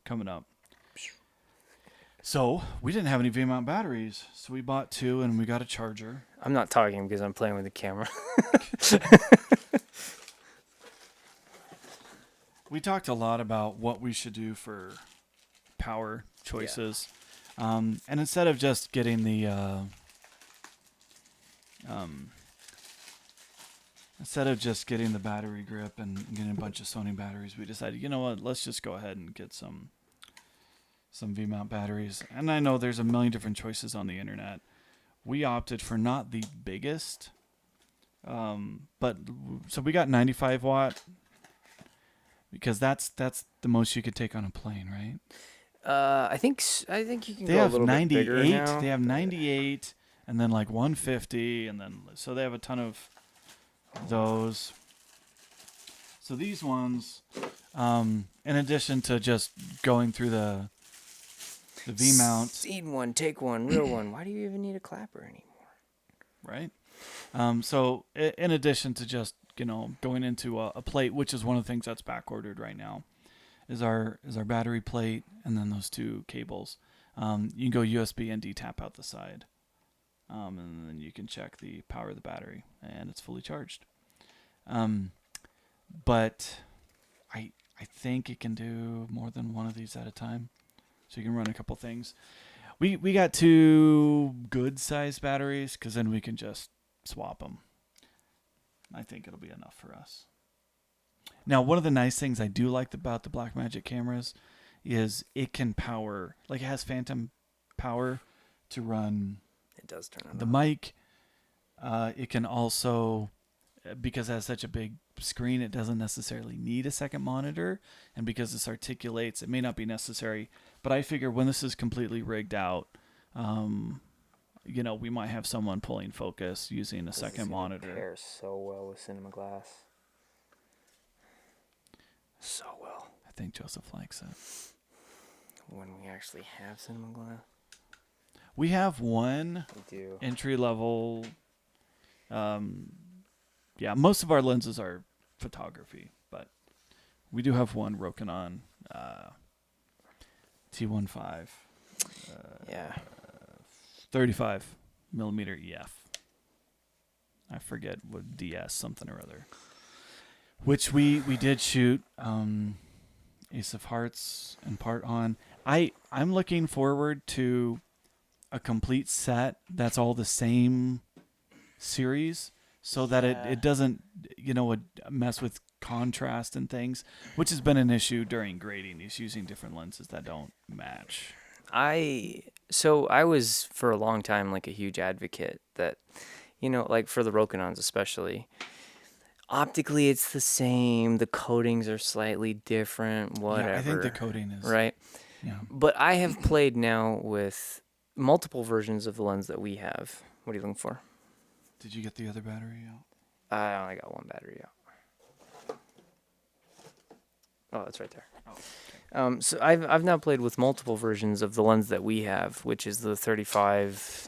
coming up. So we didn't have any V-mount batteries, so we bought two, and we got a charger. I'm not talking because I'm playing with the camera. We talked a lot about what we should do for power choices. Yeah. And instead of just getting the battery grip and getting a bunch of Sony batteries, we decided, you know what, let's just go ahead and get some V-mount batteries. And I know there's a million different choices on the internet. We opted for not the biggest, but so we got 95 watt. Because that's the most you could take on a plane, right? I think you can go a little bit bigger now. They have 98, and then like 150, and then so they have a ton of those. So these ones, in addition to just going through the V-mount. Scene one, take one, real one. Why do you even need a clapper anymore? Right. So in addition to just going into a plate, which is one of the things that's back ordered right now, is our battery plate, and then those two cables. You can go USB and D-Tap out the side, and then you can check the power of the battery, and it's fully charged. But I think it can do more than one of these at a time, so you can run a couple things. We got two good sized batteries, because then we can just swap them. I think it'll be enough for us. Now, one of the nice things I do like about the Blackmagic cameras is it can power, like it has phantom power to run. It does turn on the mic. It can also, because it has such a big screen, it doesn't necessarily need a second monitor. And because this articulates, it may not be necessary. But I figure when this is completely rigged out, we might have someone pulling focus using a second monitor. Pairs so well with Cinema Glass. So well. I think Joseph likes it. When we actually have Cinema Glass. We have one We do. entry level. Yeah, most of our lenses are photography, but we do have one Rokinon T15 Yeah. 35 millimeter EF. I forget what DS something or other. Which we did shoot Ace of Hearts in part on. I'm looking forward to a complete set that's all the same series, so that it doesn't mess with contrast and things, which has been an issue during grading, is using different lenses that don't match. I was for a long time like a huge advocate that, like for the Rokinons especially, optically it's the same, the coatings are slightly different, whatever. Yeah, I think the coating is right. Yeah. But I have played now with multiple versions of the lens that we have. What are you looking for? Did you get the other battery out? I only got one battery out. Oh, it's right there. Oh, okay. So I've now played with multiple versions of the lens that we have, which is the 35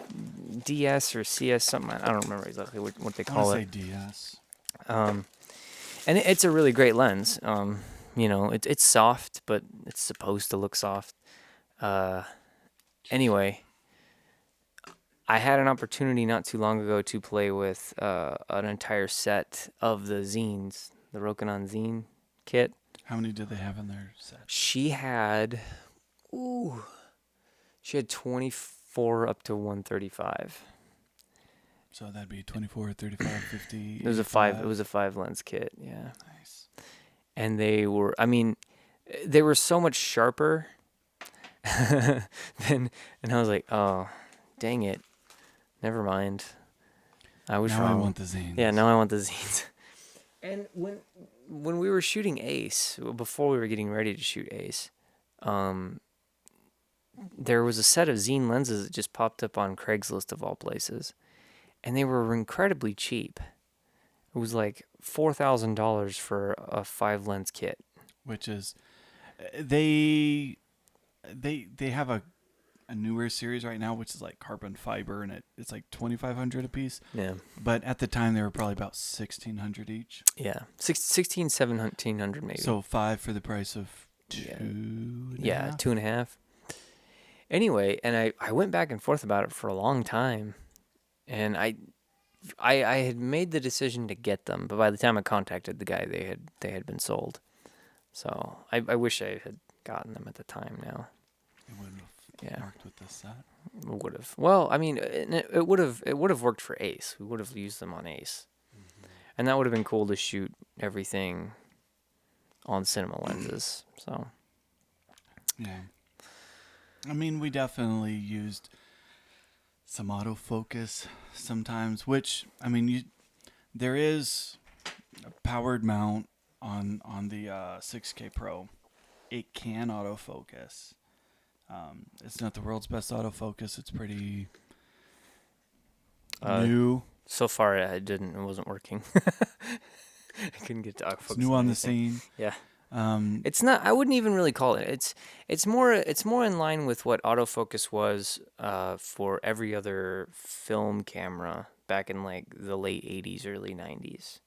DS or CS something. I don't remember exactly what they call it. I want to say DS. And it's a really great lens. It's soft, but it's supposed to look soft. Anyway, I had an opportunity not too long ago to play with an entire set of the zines, the Rokinon zine kit. How many did they have in their set? She had 24 up to 135. So that'd be 24, 35, 50. It was a 5 lens kit, yeah. Nice. And they were so much sharper and I was like, oh, dang it. Never mind. I was wrong. Now I want the zines. Yeah, now I want the zines. And when we were shooting Ace, before we were getting ready to shoot Ace, there was a set of zine lenses that just popped up on Craigslist of all places, and they were incredibly cheap. It was like $4,000 for a 5 lens kit. Which is, they have a newer series right now, which is like carbon fiber, and it's like $2,500 a piece. Yeah. But at the time, they were probably about $1,600 each. Yeah. 1,700 maybe. So 5 for the price of 2. Yeah, 2.5. Anyway, and I went back and forth about it for a long time, and I had made the decision to get them, but by the time I contacted the guy, they had been sold. So I wish I had gotten them at the time now. It wouldn't have worked with this set. It would have. Well, I mean, it would have worked for Ace. We would have used them on Ace, and that would have been cool to shoot everything on cinema lenses. So. Yeah. I mean, we definitely used some autofocus sometimes, which, I mean, there is a powered mount on the 6K Pro. It can autofocus. It's not the world's best autofocus. It's pretty new. So far, it wasn't working. I couldn't get to autofocus. It's new on the scene. Yeah. It's not. I wouldn't even really call it. It's more in line with what autofocus was for every other film camera back in like the late '80s, early '90s.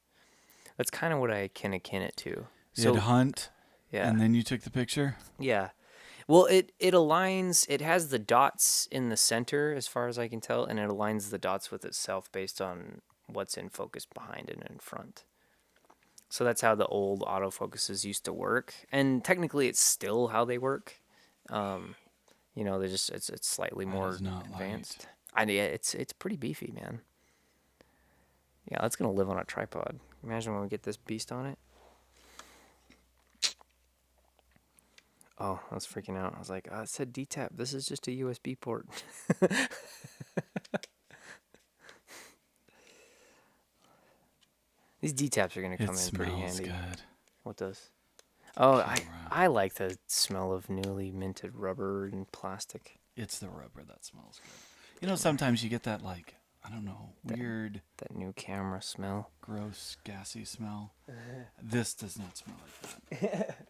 That's kind of what I can akin it to. So you had hunt. Yeah. And then you took the picture. Yeah. Well, it aligns. It has the dots in the center, as far as I can tell, and it aligns the dots with itself based on what's in focus behind and in front. So that's how the old autofocuses used to work, and technically it's still how they work. They just it's slightly more advanced. It's pretty beefy, man. Yeah, that's gonna live on a tripod. Imagine when we get this beast on it. Oh, I was freaking out. I was like, it said D-tap. This is just a USB port. These D-taps are going to come in pretty handy. Good. What does? Oh, I like the smell of newly minted rubber and plastic. It's the rubber that smells good. Sometimes you get that, like, I don't know, weird... That new camera smell. Gross, gassy smell. This does not smell like that.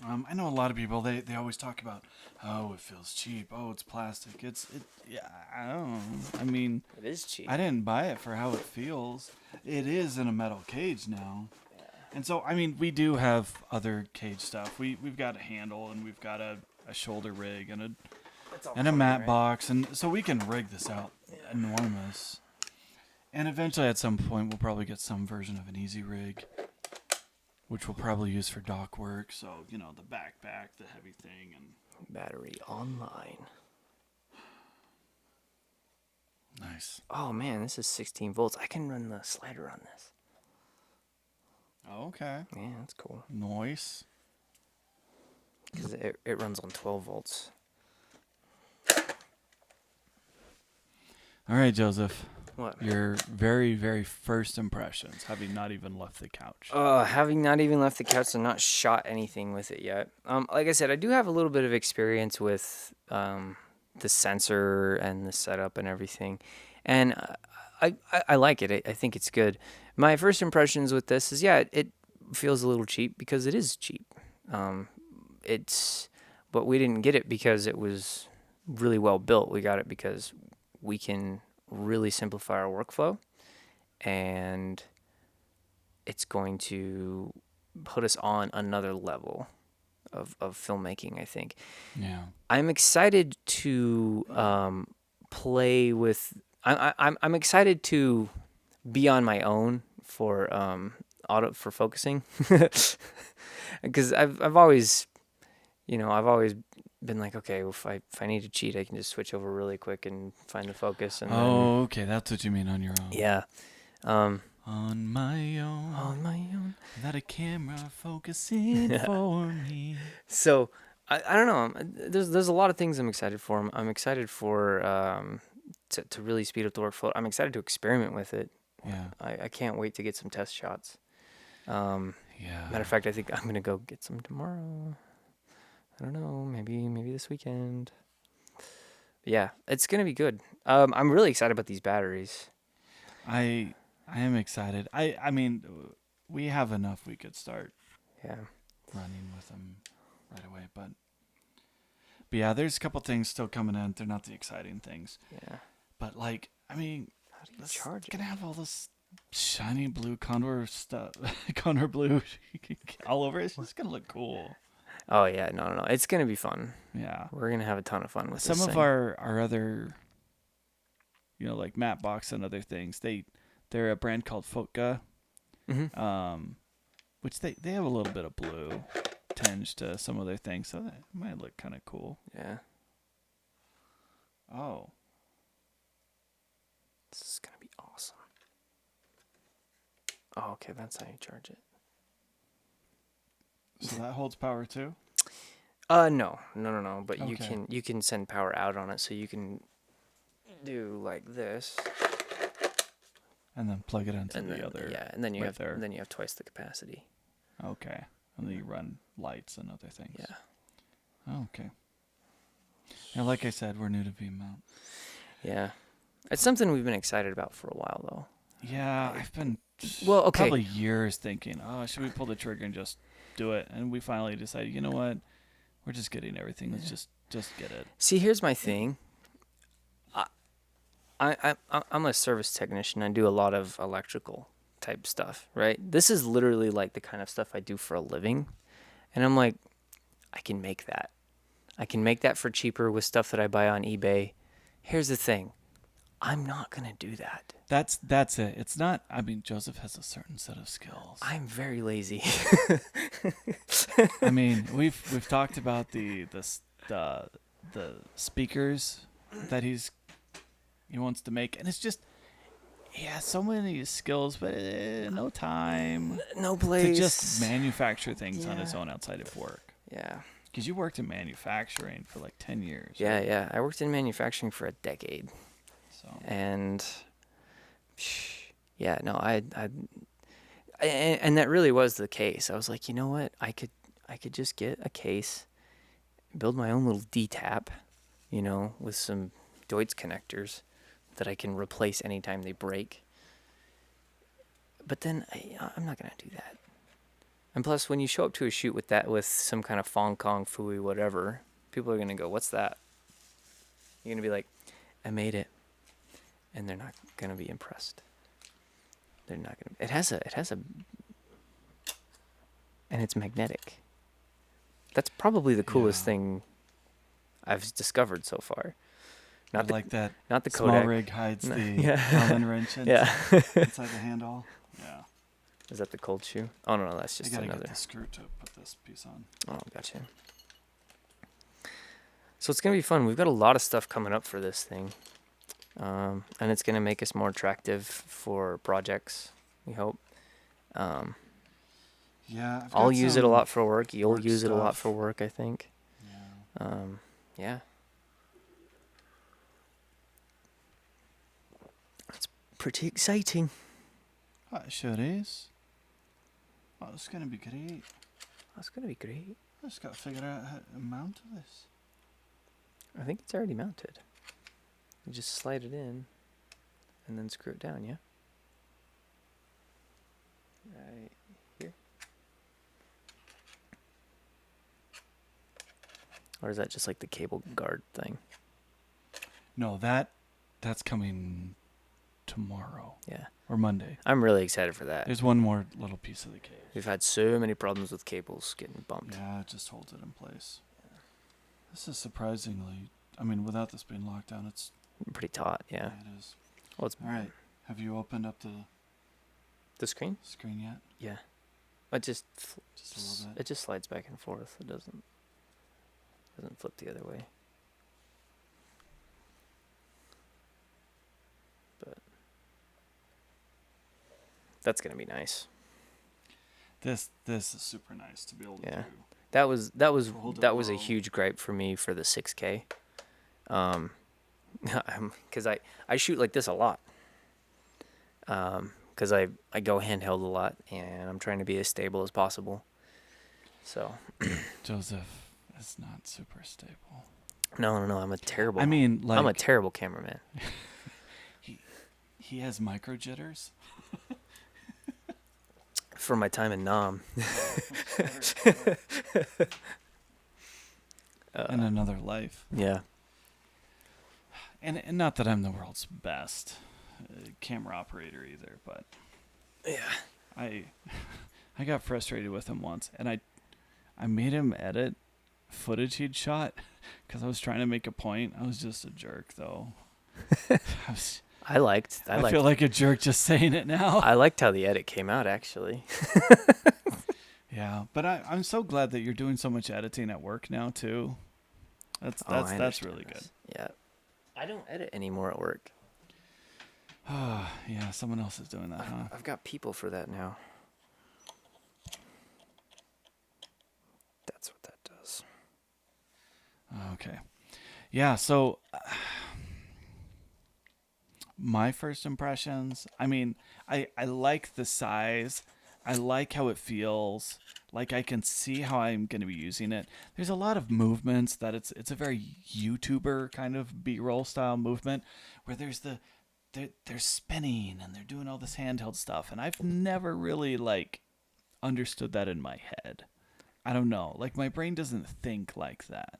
I know a lot of people. They always talk about, oh, it feels cheap. Oh, it's plastic. Yeah. I don't know. I mean, It is cheap. I didn't buy it for how it feels. It is in a metal cage now. Yeah. And so, I mean, we do have other cage stuff. We've got a handle, and we've got a shoulder rig and a mat box, and so we can rig this out enormous. And eventually, at some point, we'll probably get some version of an easy rig, which we'll probably use for dock work. So, the backpack, the heavy thing, and Battery online. nice. Oh man, this is 16 volts. I can run the slider on this. Okay. Yeah, that's cool. Nice. Because it runs on 12 volts. All right, Joseph. What? Your very, very first impressions, having not even left the couch. Having not even left the couch and not shot anything with it yet. Like I said, I do have a little bit of experience with the sensor and the setup and everything, and I like it. I think it's good. My first impressions with this is, yeah, it feels a little cheap because it is cheap. But we didn't get it because it was really well built. We got it because we can really simplify our workflow, and it's going to put us on another level of filmmaking, I think. Yeah. I'm excited to play with. I'm excited to be on my own for for focusing, because I've always been like, okay, if I need to cheat, I can just switch over really quick and find the focus. And Okay, that's what you mean on your own. yeah. On my own. On my own. Without a camera focusing for me. So I don't know. There's a lot of things I'm excited for. I'm excited for to really speed up the workflow. I'm excited to experiment with it. Yeah. I can't wait to get some test shots. Yeah. Matter of fact, I think I'm gonna go get some tomorrow. I don't know. Maybe this weekend. But yeah, it's gonna be good. I'm really excited about these batteries. I am excited. I mean, we have enough. We could start. Yeah. Running with them right away, but yeah, there's a couple things still coming in. They're not the exciting things. Yeah. But like, I mean, how do you charge it? Gonna have all this shiny blue condor stuff, condor blue all over it. It's just gonna look cool. Oh yeah, no. It's gonna be fun. Yeah, we're gonna have a ton of fun with some this of thing. our other, like matte box and other things. They're a brand called Fotka, which they have a little bit of blue tinge to some of their things, so that might look kind of cool. Yeah. Oh. This is gonna be awesome. Oh, okay, that's how you charge it. So that holds power too? No. But okay. you can send power out on it, so you can do like this. And then plug it into the other. Yeah, and then you right have twice the capacity. Okay, and then you run lights and other things. Yeah. Oh, okay. Yeah, like I said, we're new to beam mount. Yeah, it's something we've been excited about for a while, though. Yeah, I've been probably years thinking, oh, should we pull the trigger and just do it? And we finally decided, you know what? We're just getting everything. Let's just get it. See, here's my thing. I'm a service technician. I do a lot of electrical type stuff, right? This is literally like the kind of stuff I do for a living. And I'm like, I can make that. I can make that for cheaper with stuff that I buy on eBay. Here's the thing. I'm not going to do that. That's it. It's not, I mean, Joseph has a certain set of skills. I'm very lazy. I mean, we've talked about the speakers that he wants to make, and it's just, so many skills, but no time, no place to just manufacture things on his own outside of work. Yeah, because you worked in manufacturing for like 10 years. Yeah, right? Yeah, I worked in manufacturing for a decade. So and and that really was the case. I was like, you know what, I could just get a case, build my own little D-tap, with some Deutz connectors that I can replace anytime they break. But then I'm not going to do that. And plus, when you show up to a shoot with some kind of Fong Kong Fooey whatever, people are gonna go, "What's that?" You're gonna be like, "I made it," and they're not gonna be impressed. They're not gonna. It has a, and it's magnetic. That's probably the coolest thing I've discovered so far. Not like that. Not the small Kodak. rig hides the Yeah. Allen wrench Yeah. inside the handle. Yeah. Is that the cold shoe? Oh no, that's I just gotta another. get the screw to put this piece on. Oh, gotcha. So it's gonna be fun. We've got a lot of stuff coming up for this thing, and it's gonna make us more attractive for projects. We hope. Yeah. I'll use it a lot for work. You'll work use it a lot stuff. for work, I think. Yeah. Yeah. It's pretty exciting. Oh, it sure is. Oh, it's gonna be great. That's gonna be great. I just gotta figure out how to mount this. I think it's already mounted. You just slide it in, and then screw it down. Yeah. Right here. Or is that just like the cable guard thing? No, that's coming tomorrow Yeah. or Monday. I'm really excited for that. There's one more little piece of the cage. We've had so many problems with cables getting bumped. Yeah, it just holds it in place. This is surprisingly, I mean, without this being locked down, it's Pretty taut, yeah. it is. Well, it's All right. Have you opened up the screen? screen yet? Yeah. It just Just a little bit. it just slides back and forth. It doesn't flip the other way. But that's gonna be nice. This is super nice to be able to Yeah. do. That was Hold it a low. huge gripe for me for the 6K. Because I shoot like this a lot. Because I go handheld a lot, and I'm trying to be as stable as possible. So. Joseph is not super stable. No, I'm a terrible. I mean, like I'm a terrible cameraman. he has micro jitters. For my time in Nam. In another life. Yeah. And not that I'm the world's best camera operator either, but Yeah. I got frustrated with him once, and I made him edit footage he'd shot because I was trying to make a point. I was just a jerk, though. I feel like a jerk just saying it now. I liked how the edit came out, actually. Yeah, but I'm so glad that you're doing so much editing at work now too. That's really good. Yeah. I don't edit anymore at work. Yeah, someone else is doing that, huh? I've got people for that now. That's what that does. Okay. Yeah, so my first impressions, I mean, I like the size. I like how it feels. Like I can see how I'm going to be using it. There's a lot of movements that it's a very YouTuber kind of B-roll style movement where they're spinning and they're doing all this handheld stuff, and I've never really like understood that in my head. I don't know. Like my brain doesn't think like that.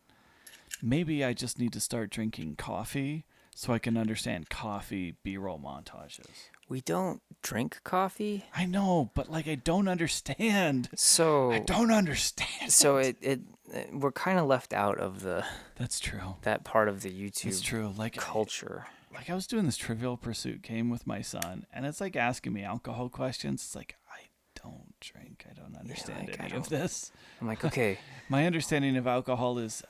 Maybe I just need to start drinking coffee so I can understand coffee B-roll montages. We don't drink coffee. I know, but like I don't understand. So I don't understand. So it we're kind of left out of That's true. that part of the YouTube It's true. Like culture. Like I was doing this Trivial Pursuit game with my son, and it's like asking me alcohol questions. It's like I don't drink. I don't understand like, any of this. I'm like, okay. My understanding of alcohol is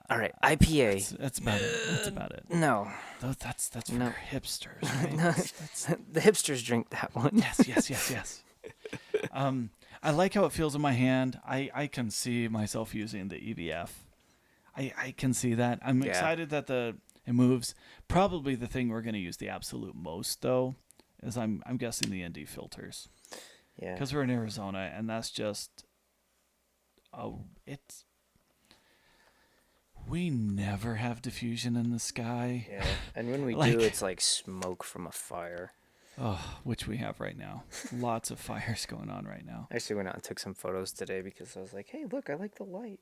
All right, IPA. that's about it. That's about it. No. That's for No. hipsters, right? No. That's, The hipsters drink that one. yes. I like how it feels in my hand. I can see myself using the EVF. I can see that. I'm excited that it moves. Probably the thing we're going to use the absolute most, though, is I'm guessing the ND filters. Yeah. Because we're in Arizona, and that's just... We never have diffusion in the sky. Yeah. And when we Like- do, it's like smoke from a fire. Oh, which we have right now. Lots of fires going on right now. I actually went out and took some photos today because I was like, hey, look, I like the light.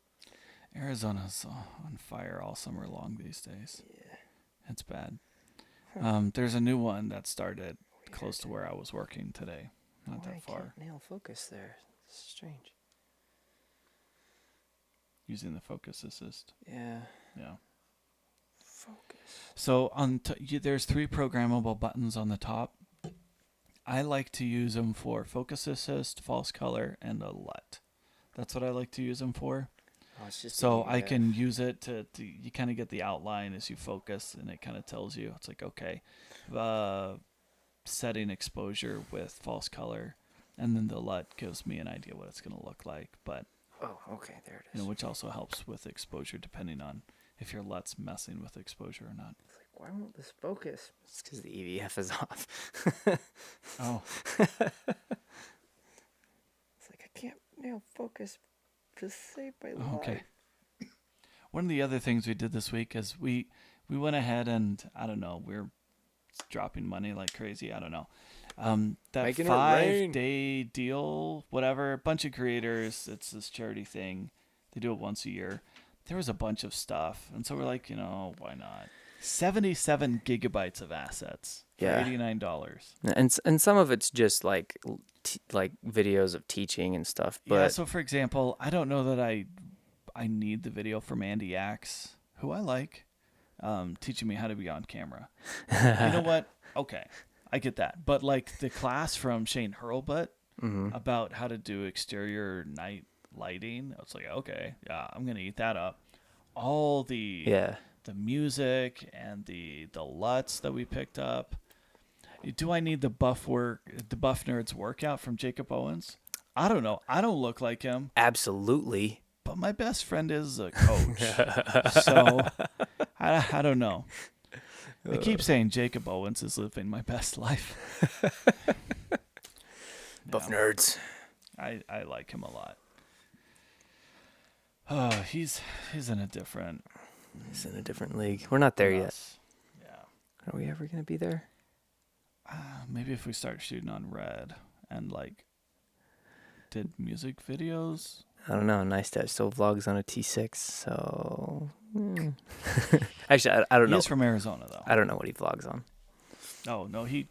Arizona's on fire all summer long these days. Yeah. It's bad. There's a new one that started close to where I was working today. Not that far. I can't nail focus there. It's strange. Using the focus assist. Yeah. Yeah. Focus. So there's 3 programmable buttons on the top. I like to use them for focus assist, false color, and a LUT. That's what I like to use them for. Oh, it's just So I can use it to you kind of get the outline as you focus, and it kind of tells you. It's like, okay, setting exposure with false color, and then the LUT gives me an idea what it's going to look like. But oh, okay, there it is. which also helps with exposure depending on if your LUT's messing with exposure or not. It's like, why won't this focus? It's because the EVF is off. Oh. It's like, I can't nail focus. Just save my life. Okay. One of the other things we did this week is we went ahead and, I don't know, we're dropping money like crazy. I don't know. That Making 5-day deal, whatever, a bunch of creators. It's this charity thing. They do it once a year. There was a bunch of stuff. And so we're like, why not? 77 gigabytes of assets for $89. And some of it's just like videos of teaching and stuff. But yeah, so for example, I don't know that I need the video from Andy Axe, who I like, teaching me how to be on camera. You know what? Okay, I get that. But like the class from Shane Hurlbut about how to do exterior night lighting, I was like, okay, yeah, I'm going to eat that up. All the music and the LUTs that we picked up. Do I need the Buff Nerds workout from Jacob Owens? I don't know. I don't look like him. Absolutely. But my best friend is a coach. So I don't know. I keep saying Jacob Owens is living my best life. Buff Nerds. I like him a lot. Oh, he's in a different... He's in a different league. We're not there yet. Yeah. Are we ever going to be there? Maybe if we start shooting on Red and like did music videos. I don't know. Nice Dad still vlogs on a T6, so actually, I don't know. He's from Arizona though. I don't know what he vlogs on. Oh no, he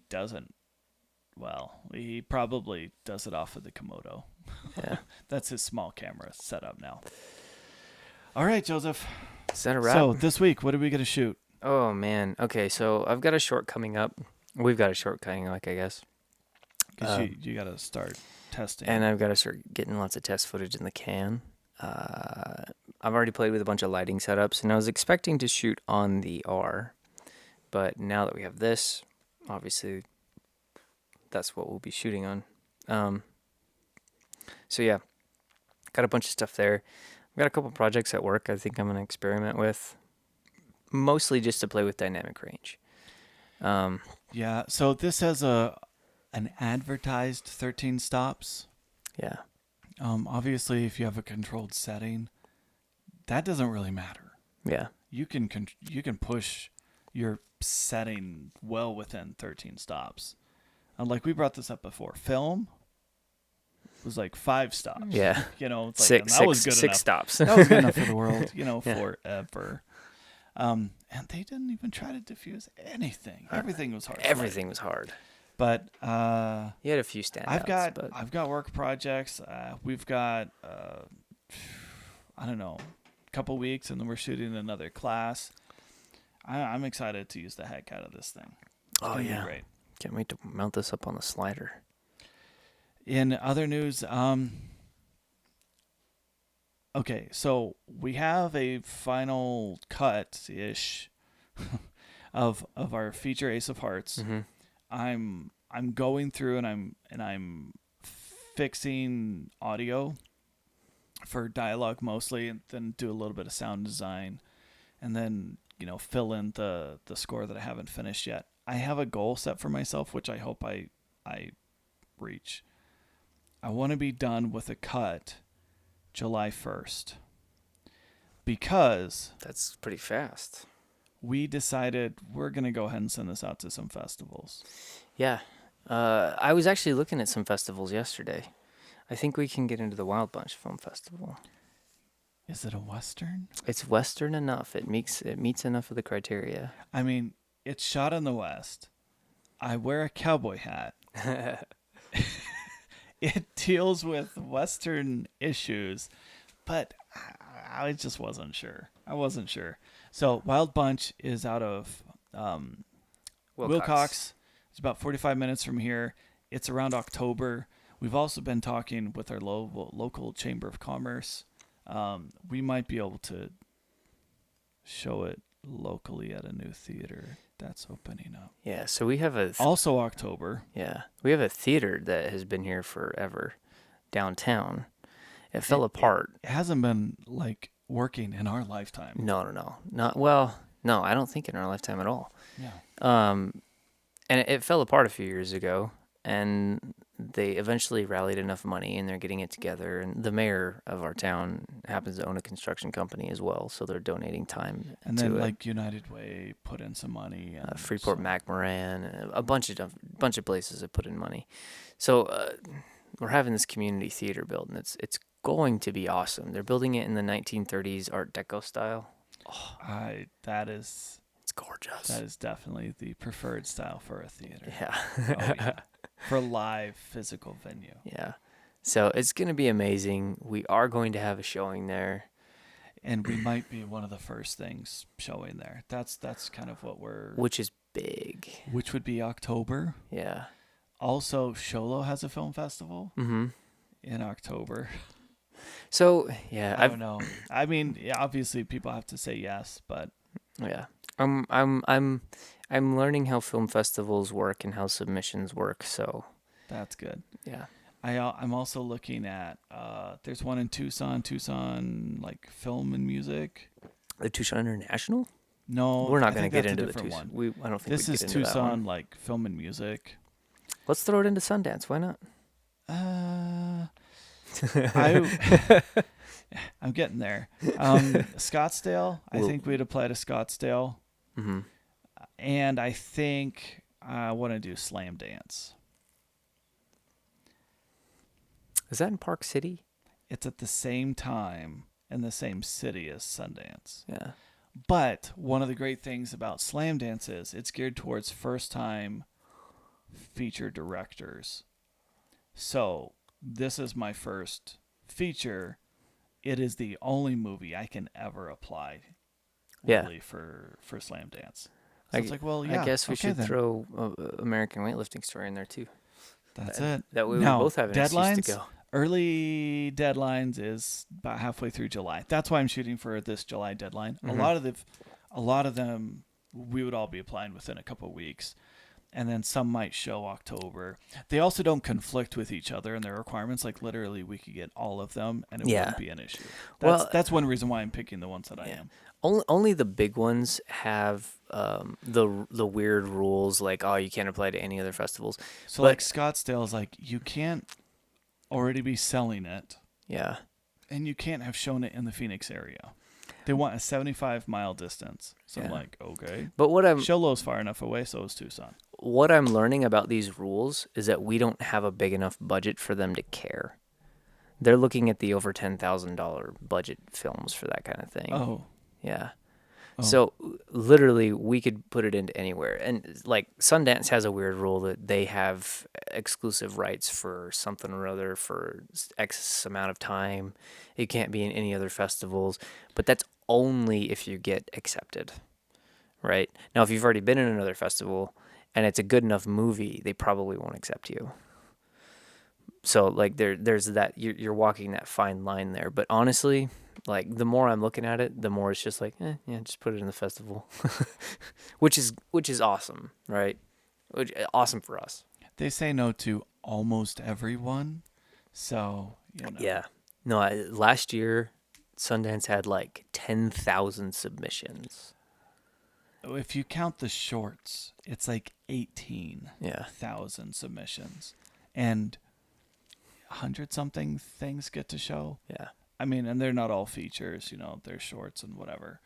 doesn't. Well, he probably does it off of the Komodo. Yeah, that's his small camera setup now. All right, Joseph. Is that a wrap? So this week, what are we gonna shoot? Oh man. Okay, so I've got a short coming up. We've got a short coming up, I guess. Because you got to start testing. And I've got to start getting lots of test footage in the can. I've already played with a bunch of lighting setups, and I was expecting to shoot on the R. But now that we have this, obviously, that's what we'll be shooting on. So yeah, got a bunch of stuff there. I've got a couple projects at work I think I'm going to experiment with. Mostly just to play with dynamic range. Yeah, so this has an advertised 13 stops. Yeah. Obviously, if you have a controlled setting, that doesn't really matter. Yeah. You can push your setting well within 13 stops. Like we brought this up before. Film was like 5 stops. Yeah. It's like, that was good 6 enough. stops. That was good enough for the world, Yeah. forever. And they didn't even try to diffuse anything. Everything was hard. Everything was hard. But you had a few standouts. I've got work projects. We've got I don't know, a couple weeks, and then we're shooting another class. I'm excited to use the heck out of this thing. It's gonna be great. Can't wait to mount this up on the slider. In other news, okay, so we have a final cut-ish of our feature Ace of Hearts. Mm-hmm. I'm going through and I'm fixing audio for dialogue mostly, and then do a little bit of sound design, and then fill in the score that I haven't finished yet. I have a goal set for myself, which I hope I reach. I want to be done with a cut July 1st, because that's pretty fast. we decided we're going to go ahead and send this out to some festivals. Yeah. I was actually looking at some festivals yesterday. I think we can get into the Wild Bunch Film Festival. Is it a Western? It's Western enough. It meets enough of the criteria. I mean, it's shot in the West. I wear a cowboy hat. It deals with Western issues, but I just wasn't sure. So Wild Bunch is out of Wilcox. It's about 45 minutes from here. It's around October. We've also been talking with our local Chamber of Commerce. We might be able to show it locally at a new theater that's opening up. Yeah, so we have also October. Yeah, we have a theater that has been here forever, downtown. It fell apart. It hasn't been like working in our lifetime. No. No, I don't think in our lifetime at all. Yeah. And it fell apart a few years ago, and they eventually rallied enough money, and they're getting it together. And the mayor of our town happens to own a construction company as well, so they're donating time and to then it. like United Way put in some money. And Freeport McMoran, a bunch of places have put in money. So we're having this community theater built, and it's going to be awesome. They're building it in the 1930s Art Deco style. Oh, it's gorgeous. That is definitely the preferred style for a theater. Yeah. Oh, yeah. For live physical venue. Yeah. So it's going to be amazing. We are going to have a showing there. And we might be one of the first things showing there. That's kind of what we're... Which is big. Which would be October. Yeah. Also, Sholo has a film festival in October. So, yeah. I don't know. I mean, obviously people have to say yes, but... Yeah. I'm learning how film festivals work and how submissions work, so... That's good. Yeah. I'm also looking at there's one in Tucson like film and music. The Tucson International? No, we're not going to get into the Tucson one. I don't think this we is get into Tucson that one. like film and music. Let's throw it into Sundance. Why not? I'm getting there. Scottsdale. I think we'd apply to Scottsdale. Mm-hmm. And I think I want to do Slam Dance. Is that in Park City? It's at the same time in the same city as Sundance. Yeah. But one of the great things about Slam Dance is it's geared towards first-time feature directors. So this is my first feature. It is the only movie I can ever apply really for Slam Dance. So it's like, well, yeah. I guess we should then. throw American Weightlifting Story in there too. That's it. That way we now, both have an excuse to go. Early deadlines is about halfway through July. That's why I'm shooting for this July deadline. Mm-hmm. A lot of them we would all be applying within a couple of weeks, and then some might show October. They also don't conflict with each other in their requirements. Like literally, we could get all of them, and it wouldn't be an issue. That's one reason why I'm picking the ones that I am. Only the big ones have the weird rules, like you can't apply to any other festivals. So like Scottsdale is like you can't already be selling it. Yeah. And you can't have shown it in the Phoenix area. They want a 75-mile distance. So I'm like, okay. But Sholo's far enough away, so is Tucson. What I'm learning about these rules is that we don't have a big enough budget for them to care. They're looking at the over $10,000 budget films for that kind of thing. Oh. Yeah. Oh. So literally we could put it into anywhere. And like Sundance has a weird rule that they have exclusive rights for something or other for X amount of time. It can't be in any other festivals, but that's only if you get accepted. Right? Now, if you've already been in another festival and it's a good enough movie, they probably won't accept you. So like there's that you're walking that fine line there. But honestly, like the more I'm looking at it, the more it's just like, just put it in the festival, which is awesome, right? Awesome for us. They say no to almost everyone, so Yeah. No, last year Sundance had like 10,000 submissions. If you count the shorts, it's like 18,000 submissions, and 100-something things get to show. Yeah. I mean, and they're not all features, they're shorts and whatever.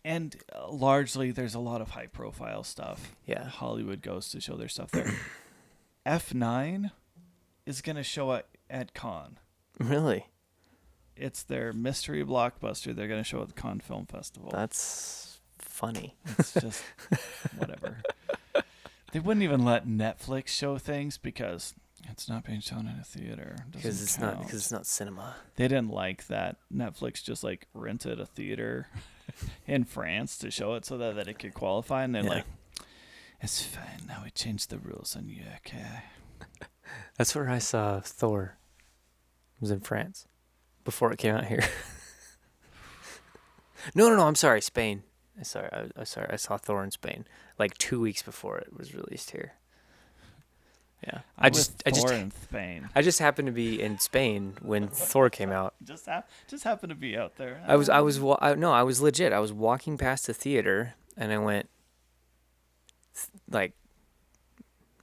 And largely, there's a lot of high-profile stuff. Yeah. Hollywood goes to show their stuff there. F9 is going to show at Cannes. Really? It's their mystery blockbuster. They're going to show at the Cannes Film Festival. That's funny. It's just whatever. They wouldn't even let Netflix show things because it's not being shown in a theater. Because it's not cinema. They didn't like that. Netflix just like rented a theater in France to show it so that it could qualify, and they're like, "It's fine. Now we changed the rules on UK." That's where I saw Thor. It was in France before it came out here. No. I'm sorry, Spain. I saw Thor in Spain like 2 weeks before it was released here. Yeah, I just in Spain. I just happened to be in Spain when Thor came out. Just happened to be out there. I was legit. I was walking past the theater and I went, like,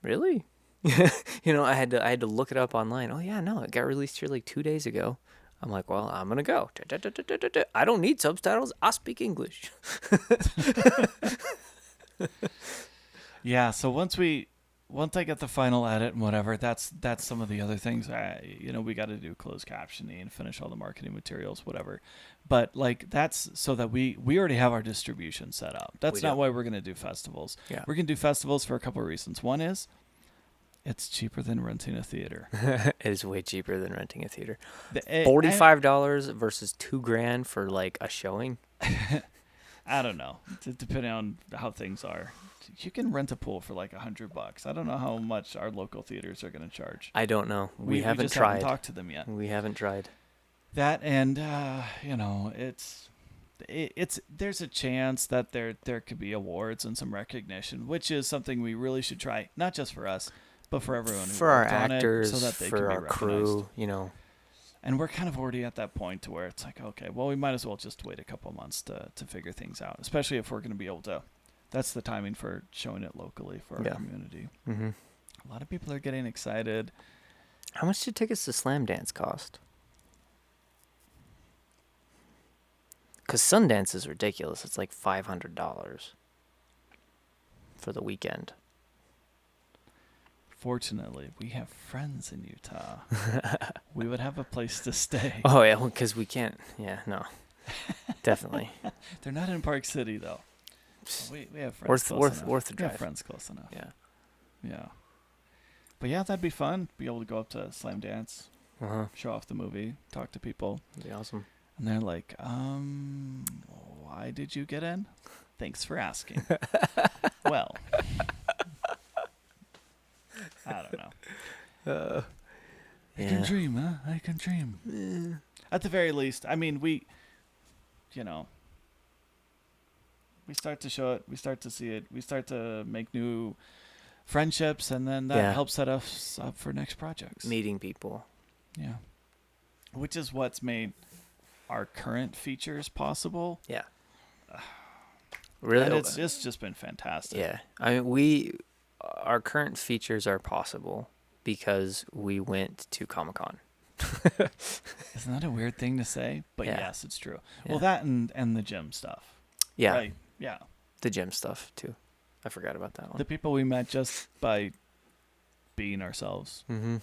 really? I had to look it up online. Oh yeah, no, it got released here like 2 days ago. I'm like, well, I'm gonna go. I don't need subtitles. I speak English. Yeah. So once I get the final edit and whatever, that's some of the other things. We got to do closed captioning and finish all the marketing materials, whatever. But like that's so that we already have our distribution set up. That's not why we're gonna do festivals. Yeah. We're gonna do festivals for a couple of reasons. One is it's cheaper than renting a theater. It is way cheaper than renting a theater. $45 versus $2,000 for like a showing. I don't know. Depending on how things are, you can rent a pool for like $100. I don't know how much our local theaters are going to charge. I don't know. We haven't just tried. Haven't talked to them yet. We haven't tried. That and there's a chance that there could be awards and some recognition, which is something we really should try, not just for us, but for everyone who for our worked on actors, it, so that they for can be our recognized. crew, And we're kind of already at that point to where it's like, okay, well, we might as well just wait a couple months to figure things out, especially if we're going to be able to. That's the timing for showing it locally for our community. Mm-hmm. A lot of people are getting excited. How much did tickets to Slam Dance cost? Because Sundance is ridiculous. It's like $500 for the weekend. Fortunately, we have friends in Utah. We would have a place to stay. Oh, yeah, because we can't. Yeah, no. Definitely. They're not in Park City, though. We have friends close enough. Worth the drive. We have friends close enough. Yeah. Yeah. But yeah, that'd be fun. Be able to go up to Slam Dance, show off the movie, talk to people. That'd be awesome. And they're like, why did you get in? Thanks for asking. Well, I don't know. I can dream, huh? I can dream. Yeah. At the very least, I mean, we start to show it, we start to see it, we start to make new friendships, and then that helps set us up for next projects. Meeting people. Yeah. Which is what's made our current features possible. Yeah. Really? And it's just been fantastic. Yeah. I mean, our current features are possible because we went to Comic-Con. Isn't that a weird thing to say? But yes, it's true. Yeah. Well, that and the gym stuff. Yeah. Right. Yeah. The gym stuff, too. I forgot about that one. The people we met just by being ourselves. Mm-hmm.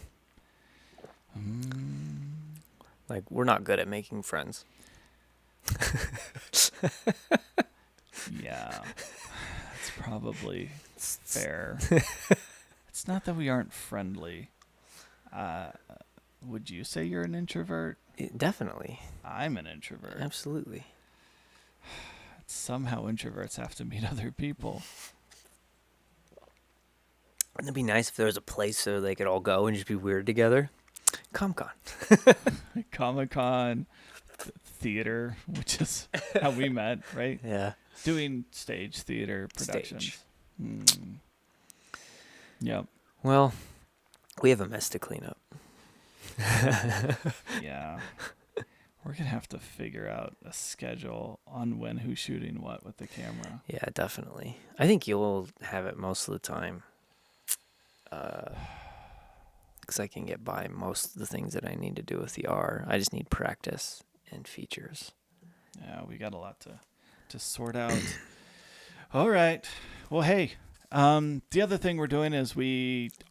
Like, we're not good at making friends. Yeah. That's probably fair. It's not that we aren't friendly. Would you say you're an introvert? Definitely. I'm an introvert. Absolutely. Somehow introverts have to meet other people. Wouldn't it be nice if there was a place so they could all go and just be weird together? Comic-Con. Comic-Con, theater, which is how we met, right? Yeah. Doing stage theater productions. Yep. Well, we have a mess to clean up. Yeah. We're going to have to figure out a schedule on who's shooting what with the camera. Yeah, definitely. I think you'll have it most of the time. Because I can get by most of the things that I need to do with the R. I just need practice and features. Yeah, we got a lot to sort out. All right. Well, hey, the other thing we're doing is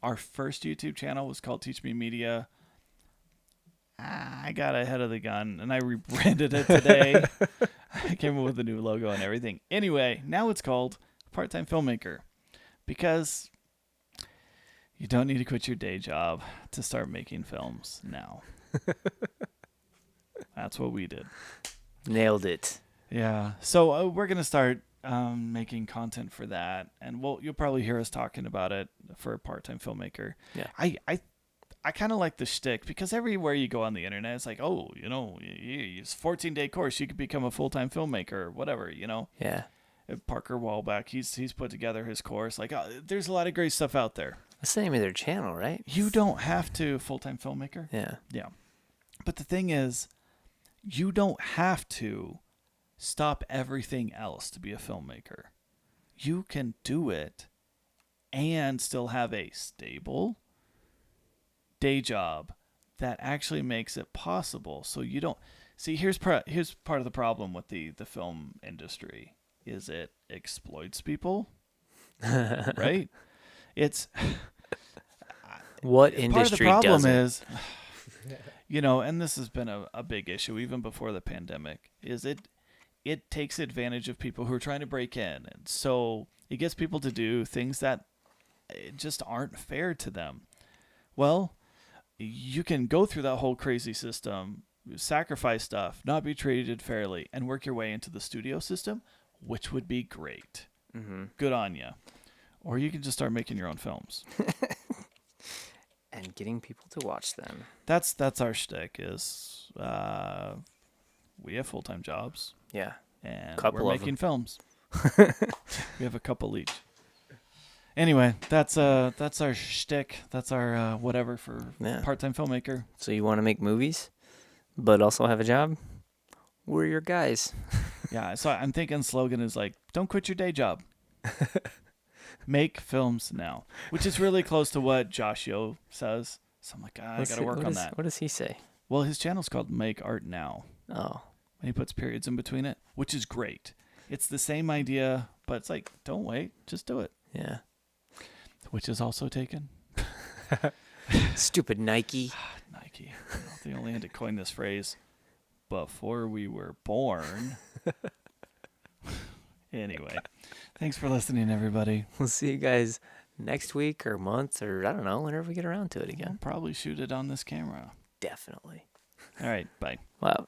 our first YouTube channel was called Teach Me Media. I got ahead of the gun and I rebranded it today. I came up with a new logo and everything. Anyway, now it's called Part-Time Filmmaker because you don't need to quit your day job to start making films now. That's what we did. Nailed it. Yeah. So we're going to start making content for that. And you'll probably hear us talking about it for a Part-Time Filmmaker. Yeah. I kind of like the shtick because everywhere you go on the internet, it's like, oh, it's a 14-day course. You could become a full-time filmmaker or whatever, Yeah. Parker Wallback, he's put together his course. Like, there's a lot of great stuff out there. That's the name of their channel, right? You don't have to full-time filmmaker. Yeah. Yeah. But the thing is, you don't have to stop everything else to be a filmmaker. You can do it and still have a stable day job that actually makes it possible. So you don't see. Here's part of the problem with the film industry is it exploits people, right? It's what industry part of the problem doesn't? is, and this has been a big issue even before the pandemic. Is it takes advantage of people who are trying to break in, and so it gets people to do things that just aren't fair to them. Well, you can go through that whole crazy system, sacrifice stuff, not be treated fairly, and work your way into the studio system, which would be great. Mm-hmm. Good on you. Or you can just start making your own films. And getting people to watch them. That's our shtick is we have full-time jobs. Yeah. And Couple we're of making films. We have a couple each. Anyway, that's our shtick. That's our whatever for part-time filmmaker. So you want to make movies, but also have a job? We're your guys. Yeah, so I'm thinking slogan is like, don't quit your day job. Make films now, which is really close to what Josh Yo says. So I'm like, I got to work on that. What does he say? Well, his channel's called Make Art Now. Oh. And he puts periods in between it, which is great. It's the same idea, but it's like, don't wait, just do it. Yeah. Which is also taken. Stupid Nike. Nike. They only had to coin this phrase before we were born. Anyway, thanks for listening, everybody. We'll see you guys next week or month or I don't know, whenever we get around to it again. We'll probably shoot it on this camera. Definitely. All right, bye. Wow.